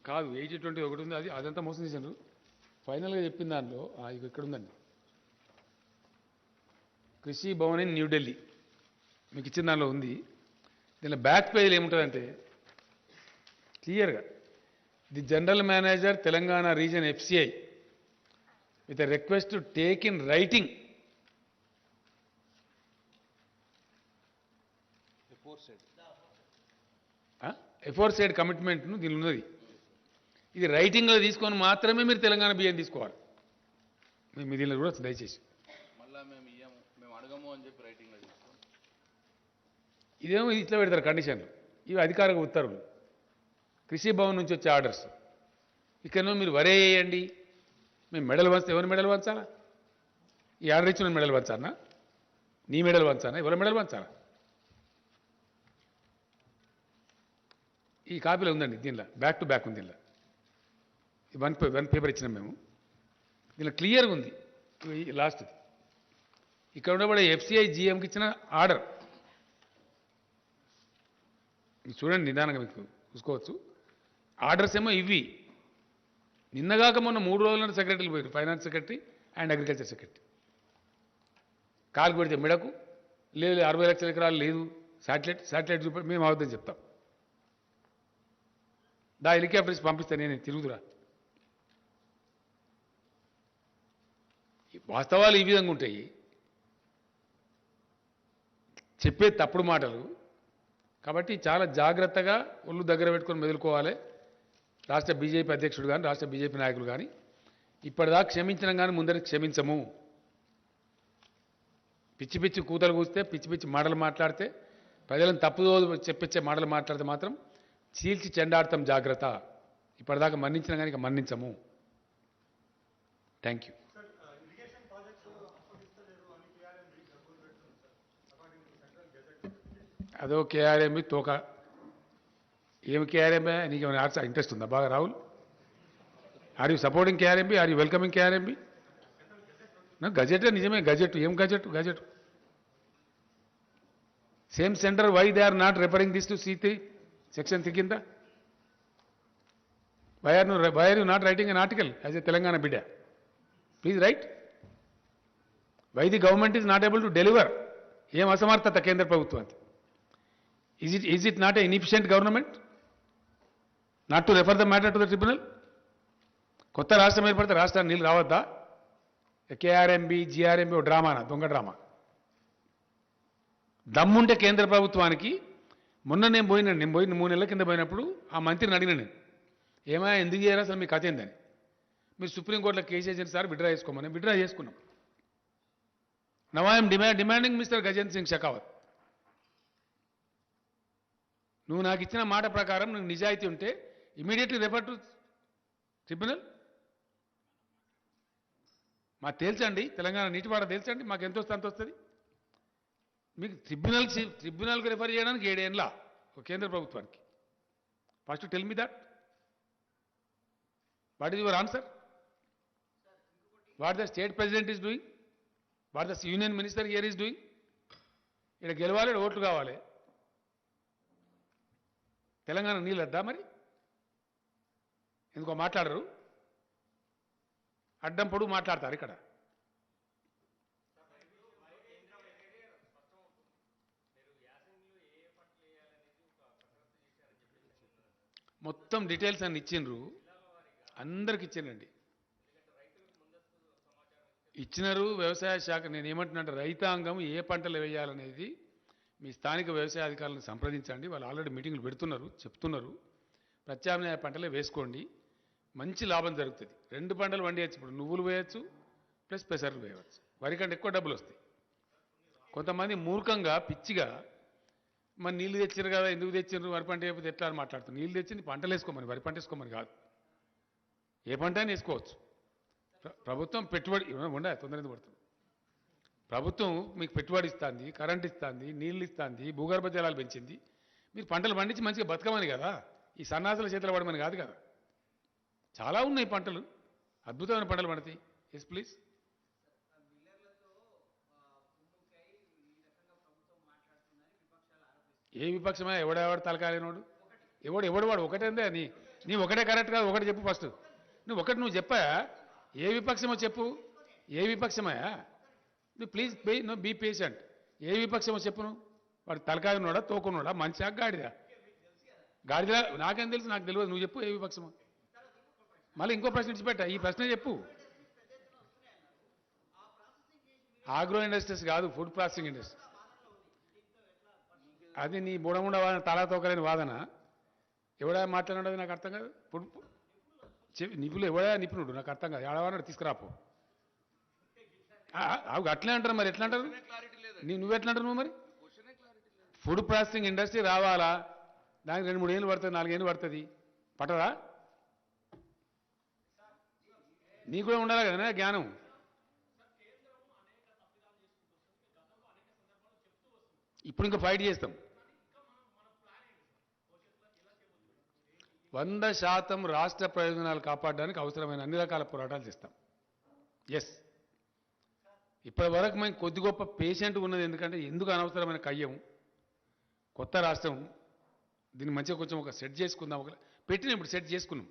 కాదు, 80-20 ఒకటి ఉంది. అదంతా మోసం చేశాను. ఫైనల్గా చెప్పిన దానిలో ఇక్కడ ఉందండి, కృషి భవన్ ఇన్ న్యూఢిల్లీ మీకు ఇచ్చిన దానిలో ఉంది. దీనిలో బ్యాక్ పేజీలో ఏముంటుందంటే క్లియర్గా, the general manager Telangana reason FCI with a request to take in writing aforesaid commitment ను దీనిలో ఉన్నది. ఇది రైటింగ్లో తీసుకొని మాత్రమే మీరు తెలంగాణ బియ్యం తీసుకోవాలి. మీ దీనిలో కూడా దయచేసి ఇదేమో ఇట్లా పెడతారు కండిషన్లు. ఇవి అధికారిక ఉత్తర్వులు, కృషి భవన్ నుంచి వచ్చే ఆర్డర్స్. ఇక్కడనో మీరు వరేయండి, మేము మెడల్ వంచితే ఎవరి మెడల్ వంచాలా? ఈ ఆర్డర్ ఇచ్చిన మెడల్ వంచానా? నీ మెడల్ వంచానా? ఎవరి మెడల్ వంచాలా? ఈ కాపీలో ఉందండి. దీనిలో బ్యాక్ టు బ్యాక్ ఉంది. దీనిలో వన్ పేపర్ ఇచ్చినాం మేము. దీనిలో క్లియర్గా ఉంది లాస్ట్ది. ఇక్కడ ఉండబడే ఎఫ్సిఐ జిఎంకి ఇచ్చిన ఆర్డర్ చూడండి, నిదానంగా మీకు చూసుకోవచ్చు. ఆర్డర్స్ ఏమో ఇవి. నిన్నగాక మొన్న 3 రోజుల సెక్రటరీలు పోయారు, finance secretary and agriculture secretary. కాలు పెడితే మిడకు లేదు, 60 లక్షల ఎకరాలు లేదు, శాటిలైట్ చూపి మేము అవద్దని చెప్తాం. హెలికాప్టర్స్ పంపిస్తే నేను తిరుగుతురా. వాస్తవాలు ఈ విధంగా ఉంటాయి. చెప్పే తప్పుడు మాటలు. కాబట్టి చాలా జాగ్రత్తగా ఒళ్ళు దగ్గర పెట్టుకొని మెదులుకోవాలి. రాష్ట్ర బీజేపీ అధ్యక్షుడు కానీ రాష్ట్ర బీజేపీ నాయకులు కానీ ఇప్పటిదాకా క్షమించడం కానీ ముందరికి క్షమించము. పిచ్చి పిచ్చి కూతలు కూస్తే పిచ్చి పిచ్చి మాటలు మాట్లాడితే ప్రజలను తప్పుదో చెప్పించే మాటలు మాట్లాడితే మాత్రం చీల్చి చెండాడతాం. జాగ్రత్త. ఇప్పటిదాకా మన్నించినా కానీ ఇక మన్నించము. Thank you. అదో కేఆర్ఎంబి తోక. ఏమి కేఆర్ఎంబి? నీకు ఏమైనా ఇంట్రెస్ట్ ఉందా బాగా Rahul? Are you supporting KRMB? Are you welcoming KRMB? Gazette నిజమే. గజెట్ ఏం gazette? Gazette same centre. Why they are not referring this to C3 section 3 కింద? Why are you not writing an article as a Telangana బిడ్డ? Please write. Why the government is not able to deliver? ఏం అసమర్థత కేంద్ర ప్రభుత్వానికి? Is it not a inefficient government not to refer the matter to the tribunal? కొత్త రాష్ట్రం ఏర్పడితే రాష్ట్రానికి నీళ్ళు రావద్దా? కేఆర్ఎంబి జిఆర్ఎంబి ఓ డ్రామానా? దొంగ డ్రామా. దమ్ముంటే కేంద్ర ప్రభుత్వానికి మొన్న నేను పోయిన 3 నెలల కింద పోయినప్పుడు ఆ మంత్రిని అడిగిన నేను, ఏమైనా ఎందుకు చేయరా అసలు మీ కథ ఏందని? మీరు సుప్రీంకోర్టులో కేసు వేసిన సార్ విడ్రా చేసుకోమని. విడ్రా చేసుకున్నాం. Now I'm demanding mister Gajendra Singh Shekhawat, నువ్వు నాకు ఇచ్చిన మాట ప్రకారం నువ్వు నిజాయితీ ఉంటే ఇమీడియట్లీ రెఫర్ టు ట్రిబ్యునల్. మాకు తేల్చండి, తెలంగాణ నీటివాడ తేల్చండి, మాకు ఎంత వస్తే అంత వస్తుంది. మీకు ట్రిబ్యునల్కి రెఫర్ చేయడానికి 7 ఏళ్ళ కేంద్ర ప్రభుత్వానికి. First tell me that. What is your answer? What the state president is doing? What the union minister here is doing? ఇక్కడ గెలవాలి, ఇక్కడ ఓట్లు కావాలి. తెలంగాణ నీళ్ళు వద్దా మరి? ఎందుకో మాట్లాడరు, అడ్డం పొడుగు మాట్లాడతారు ఇక్కడ. మొత్తం డీటెయిల్స్ అన్ని ఇచ్చిండ్రు, అందరికి ఇచ్చానండి. ఇచ్చినారు వ్యవసాయ శాఖ. నేను ఏమంటున్నా, రైతాంగం ఏ పంటలు వేయాలనేది మీ స్థానిక వ్యవసాయ అధికారులను సంప్రదించండి. వాళ్ళు ఆల్రెడీ మీటింగ్లు పెడుతున్నారు, చెప్తున్నారు. ప్రత్యామ్నాయ పంటలే వేసుకోండి, మంచి లాభం జరుగుతుంది. 2 పంటలు వండియచ్చు. ఇప్పుడు నువ్వులు వేయచ్చు ప్లస్ పెసర్లు వేయవచ్చు. వరి కంటే ఎక్కువ డబ్బులు వస్తాయి. కొంతమంది మూర్ఖంగా పిచ్చిగా మరి నీళ్ళు తెచ్చారు కదా, ఎందుకు తెచ్చారు, వరి పంట అయిపోతే ఎట్లా అని మాట్లాడుతుంది. నీళ్ళు తెచ్చింది పంటలు వేసుకోమని, వరి పంట వేసుకోమని కాదు. ఏ పంట అయినా వేసుకోవచ్చు. ప్రభుత్వం పెట్టుబడి ఉండే తొందర పడుతుంది. ప్రభుత్వం మీకు పెట్టుబడి ఇస్తుంది, కరెంట్ ఇస్తుంది, నీళ్ళు ఇస్తుంది, భూగర్భ జలాలు పెంచింది. మీరు పంటలు పండించి మంచిగా బతకమని కదా, ఈ సన్నాసుల చేతులు పడమని కాదు కదా. చాలా ఉన్నాయి పంటలు, అద్భుతమైన పంటలు పడతాయి. Yes please. ఏ విపక్షమా? ఎవడెవడు తలకాలినోడు? ఎవడు వాడు ఒకటేందే. నీ ఒకటే కరెక్ట్ కాదు. ఒకటి చెప్పు ఫస్ట్. నువ్వు చెప్పా. ఏ విపక్షమో చెప్పు. ఏ విపక్షమయా? నువ్వు ప్లీజ్ బీ పేషెంట్. ఏ విపక్షమో చెప్పును. వాడు తలకాయనోడా, తోకునోడా, మంచిగా గాడిదా? గాడిదా నాకేం తెలుసు? నాకు తెలియదు. నువ్వు చెప్పు ఏ విపక్షమో. మళ్ళీ ఇంకో ప్రశ్న ఇచ్చిపెట్టా. ఈ ప్రశ్న చెప్పు. ఆగ్రో ఇండస్ట్రీస్ కాదు, ఫుడ్ ప్రాసెసింగ్ ఇండస్ట్రీ. అది నీ బుడముండ వాదన, తలా తోకలేని వాదన. ఎవడా మాట్లాడినది నాకు అర్థం కాదు. నిపుణులు ఎవడా నిపుణుడు నాకు అర్థం కాదు. ఎవడవాడు తీసుకురాపో. అట్లే అంటారు మరి. ఎట్లా అంటారు? నువ్వెట్లా అంటారు నువ్వు మరి? ఫుడ్ ప్రాసెసింగ్ ఇండస్ట్రీ రావాలా? దానికి 2-3 ఏళ్ళు పడుతుంది, 4 ఏళ్ళు పడుతుంది. పట్టదా? నీకు కూడా ఉండాలి కదా జ్ఞానం. ఇప్పుడు ఇంకా ఫైట్ చేస్తాం. 100% రాష్ట్ర ప్రయోజనాలు కాపాడడానికి అవసరమైన అన్ని రకాల పోరాటాలు చేస్తాం. ఎస్. ఇప్పటి వరకు మేము కొద్ది గొప్ప పేషెంట్ ఉన్నది. ఎందుకు అనవసరమైన కయ్యం? కొత్త రాష్ట్రం, దీన్ని మంచిగా కొంచెం ఒక సెట్ చేసుకుందాం. ఇప్పుడు సెట్ చేసుకున్నాం.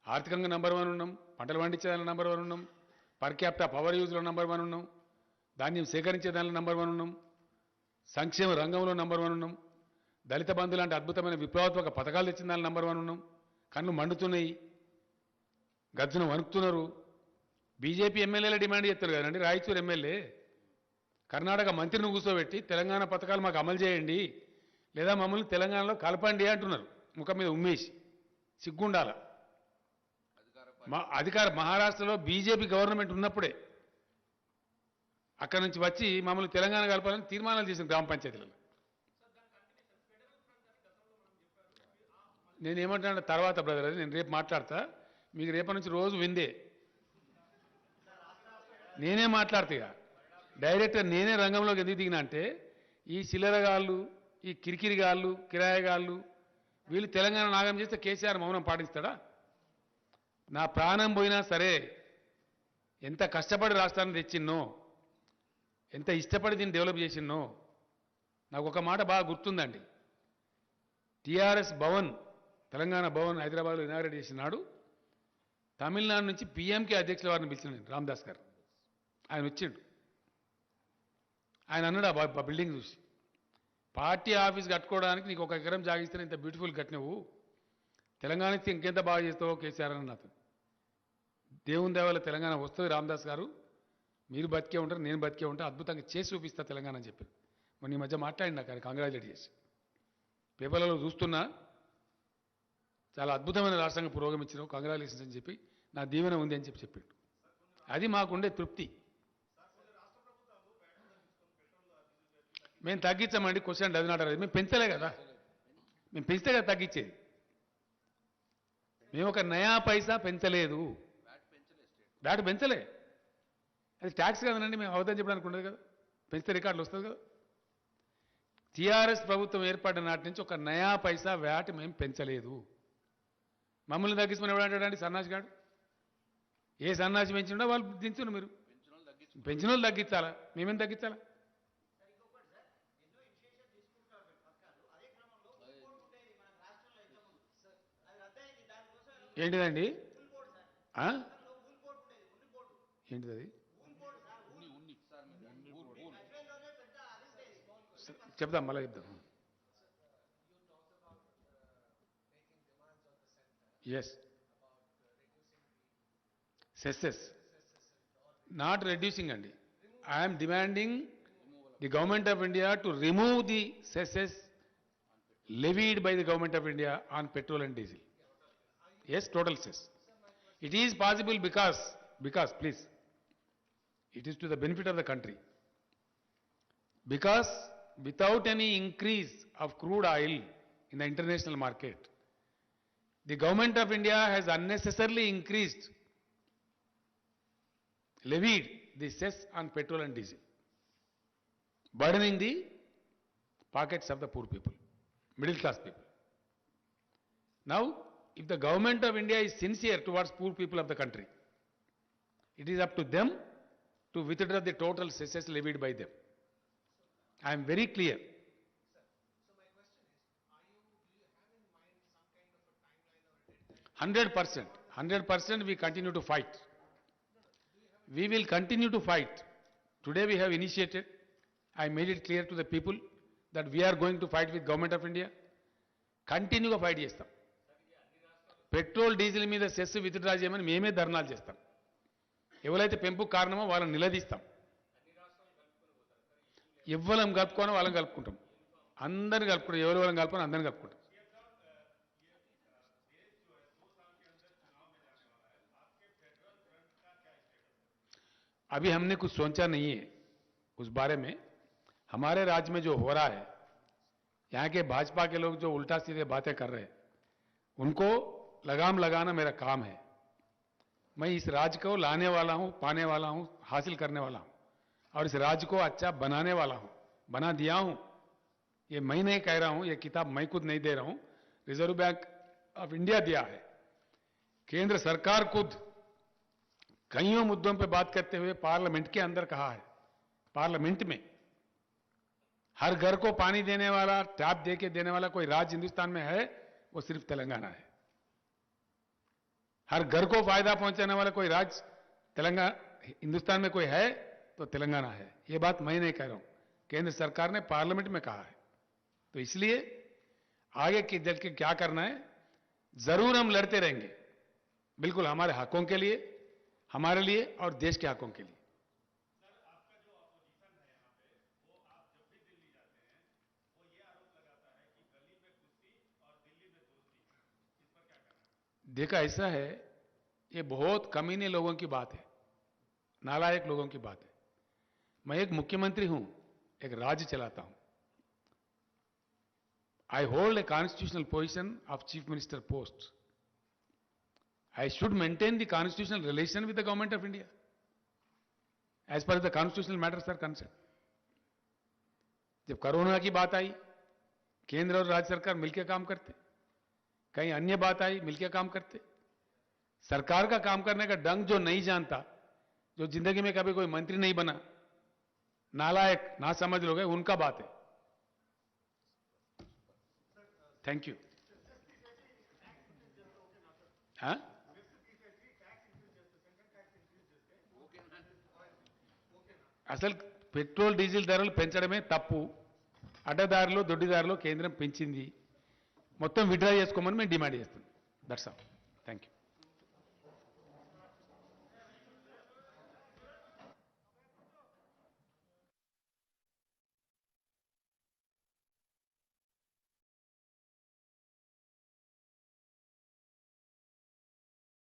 ఆర్థికంగా నంబర్ 1 ఉన్నాం, పంటలు పండించేదానిలో నంబర్ 1 ఉన్నాం, పర్ క్యాపిటా పవర్ యూజ్లో నంబర్ 1 ఉన్నాం, ధాన్యం సేకరించేదానిలో నంబర్ 1 ఉన్నాం, సంక్షేమ రంగంలో నంబర్ 1 ఉన్నాం, దళిత బంధు లాంటి అద్భుతమైన విప్లవాత్మక పథకాలు తెచ్చిన దానిలో నంబర్ 1 ఉన్నాం. కళ్ళు మండుతున్నాయి, గజ్జున వణుకుతున్నారు. బీజేపీ ఎమ్మెల్యేలే డిమాండ్ చేస్తారు కదండి. రాయచూరు ఎమ్మెల్యే కర్ణాటక మంత్రిని కూర్చోబెట్టి తెలంగాణ పథకాలు మాకు అమలు చేయండి లేదా మమ్మల్ని తెలంగాణలో కలపండి అంటున్నారు. ముఖం మీద ఉమ్మేసి సిగ్గుండాల. మహారాష్ట్రలో బీజేపీ గవర్నమెంట్ ఉన్నప్పుడే అక్కడి నుంచి వచ్చి మమ్మల్ని తెలంగాణ కలపాలని తీర్మానాలు చేసిన గ్రామ పంచాయతీలలో. నేనేమంటున్నా తర్వాత బ్రదర్, అది నేను రేపు మాట్లాడతా. మీకు రేపటి నుంచి రోజు విందే, నేనే మాట్లాడతా. ఇక డైరెక్ట్గా నేనే రంగంలోకి ఎందుకు దిగినా అంటే ఈ చిల్లరగాళ్ళు, ఈ కిరికిరిగాళ్ళు, కిరాయగాళ్ళు వీళ్ళు తెలంగాణ నాగం చేస్తే కేసీఆర్ మౌనం పాటిస్తాడా? నా ప్రాణం పోయినా సరే, ఎంత కష్టపడి రాష్ట్రాన్ని తెచ్చిన్నో, ఎంత ఇష్టపడి దీన్ని డెవలప్ చేసిన్నో. నాకు ఒక మాట బాగా గుర్తుందండి. టీఆర్ఎస్ భవన్, తెలంగాణ భవన్ హైదరాబాద్లో ఇనాగ్రేట్ చేసినాడు. తమిళనాడు నుంచి పీఎంకే అధ్యక్షుల వారిని పిలిచినాడు రామదాస్ గారు. ఆయన వచ్చిండు. ఆయన అన్నాడు ఆ బిల్డింగ్ చూసి, పార్టీ ఆఫీస్ కట్టుకోవడానికి నీకు 1 ఎకరం జాగిస్తే ఇంత బ్యూటిఫుల్ కట్టినవు, తెలంగాణకి ఇంకెంత బాగా చేస్తావో కేసీఆర్ అని నాతో. దేవుని దేవాల తెలంగాణ వస్తుంది రామదాస్ గారు, మీరు బతికే ఉంటారు, నేను బతికే ఉంటా, అద్భుతంగా చేసి చూపిస్తా తెలంగాణ అని చెప్పారు. మొన్న ఈ మధ్య మాట్లాడినా కానీ కంగ్రాచులేట్ చేసి పేపర్లలో చూస్తున్నా, చాలా అద్భుతమైన రాష్ట్రంగా పురోగమించినావు, కంగ్రాచులేషన్స్ అని చెప్పి నా దీవెన ఉంది అని చెప్పాడు. అది మాకుండే తృప్తి. మేము తగ్గించామండి, క్వశ్చన్ అది నాట్. మేము పెంచలే కదా, మేము పెంచితే కదా తగ్గించేది. మేము ఒక నయా పైసా పెంచలేదు, వ్యాట్ పెంచలే. అది ట్యాక్స్ కదనండి, మేము అవదని చెప్పడానికి ఉండదు కదా, పెంచితే రికార్డులు వస్తుంది కదా. టీఆర్ఎస్ ప్రభుత్వం ఏర్పడిన నాటి నుంచి ఒక నయా పైసా వ్యాట్ మేము పెంచలేదు. మమ్మల్ని తగ్గించమని ఎవడంటాడండి సన్నాసి గాడు? ఏ సన్నాసి పెంచిండో వాళ్ళు దించును. మీరు పెంచిన వాళ్ళు తగ్గించాలా, మేమేం తగ్గించాలా? ఏంటిదండి? ఏంటిది అది? చెప్దాం, మళ్ళీ చెప్దాం. ఎస్, సెస్సెస్ నాట్ రెడ్యూసింగ్ అండి. I'm demanding the government of India to remove the cesses levied by the government of India on petrol and diesel. Yes, total cess. It is possible because please, it is to the benefit of the country. Because without any increase of crude oil in the international market, the government of India has unnecessarily levied the cess on petrol and diesel, burdening the pockets of the poor people, middle class people. Now, if the government of India is sincere towards poor people of the country, it is up to them to withdraw the total cesses levied by them. I am very clear. So my question is, do you have in mind some kind of a timeline or a deadline? 100% we continue to fight. We will continue to fight. Today we have initiated, I made it clear to the people that we are going to fight with government of India. Continue to fight చేస్తాం. Petrol diesel మీద cess withdraw చేయమని మేమే ధర్నాలు చేస్తాం. ఎవరైతే పెంపుకు కారణమో వాళ్ళని నిలదీస్తాం. ఎవ్వరం కలుపుకోనో వాళ్ళని కలుపుకుంటాం. అందరిని కలుపుకుంటాం. ఎవరు వాళ్ళని కలుపుకొని అందరిని కలుపుకుంటాం. अभी हमने कुछ सोचा नहीं है उस बारे में. हमारे राज्य में जो हो रहा है, यहाँ के भाजपा के लोग जो उल्टा सीधे बातें कर रहे हैं, उनको लगाम लगाना मेरा काम है. मैं इस राज्य को लाने वाला हूं, पाने वाला हूं, हासिल करने वाला हूं और इस राज्य को अच्छा बनाने वाला हूं, बना दिया हूं. ये मैं नहीं कह रहा हूं, ये किताब मैं खुद नहीं दे रहा हूं, रिजर्व बैंक ऑफ इंडिया दिया है. केंद्र सरकार खुद कईयों मुद्दों पर बात करते हुए पार्लियामेंट के अंदर कहा है. पार्लियामेंट में हर घर को पानी देने वाला, टैप देके देने वाला कोई राज्य हिंदुस्तान में है, वो सिर्फ तेलंगाना है. हर घर को फायदा पहुंचाने वाला कोई राज्य तेलंगाना हिंदुस्तान में कोई है तो तेलंगाना है. ये बात मैं नहीं कह रहा हूं, केंद्र सरकार ने पार्लियामेंट में कहा है. तो इसलिए आगे की चल के क्या करना है, जरूर हम लड़ते रहेंगे, बिल्कुल हमारे हकों के लिए, हमारे लिए और देश के हकों के लिए. देखा ऐसा है, ये बहुत कमीने लोगों की बात है, नालायक लोगों की बात है। मैं एक मुख्यमंत्री हूं, एक राज्य चलाता हूं। I hold a constitutional position of chief minister post. I should maintain the constitutional relation with the government of India as far as the constitutional matters are concerned. जब कोरोना की बात आई, केंद्र और राज्य सरकार मिलकर काम करते, कहीं अन्य बात आई मिलकर काम करते। सरकार का काम करने का ढंग जो नहीं जानता, जो जिंदगी में कभी कोई मंत्री नहीं बना, नालायक ना समझ लोग हैं, उनका बात है। Thank you. हाँ, అసలు పెట్రోల్ డీజిల్ ధరలు పెంచడమే తప్పు, అడ్డదారిలో దొడ్డిదారిలో కేంద్రం పెంచింది, మొత్తం విత్డ్రా చేసుకోమని మేము డిమాండ్ చేస్తున్నాం. That's all. Thank you.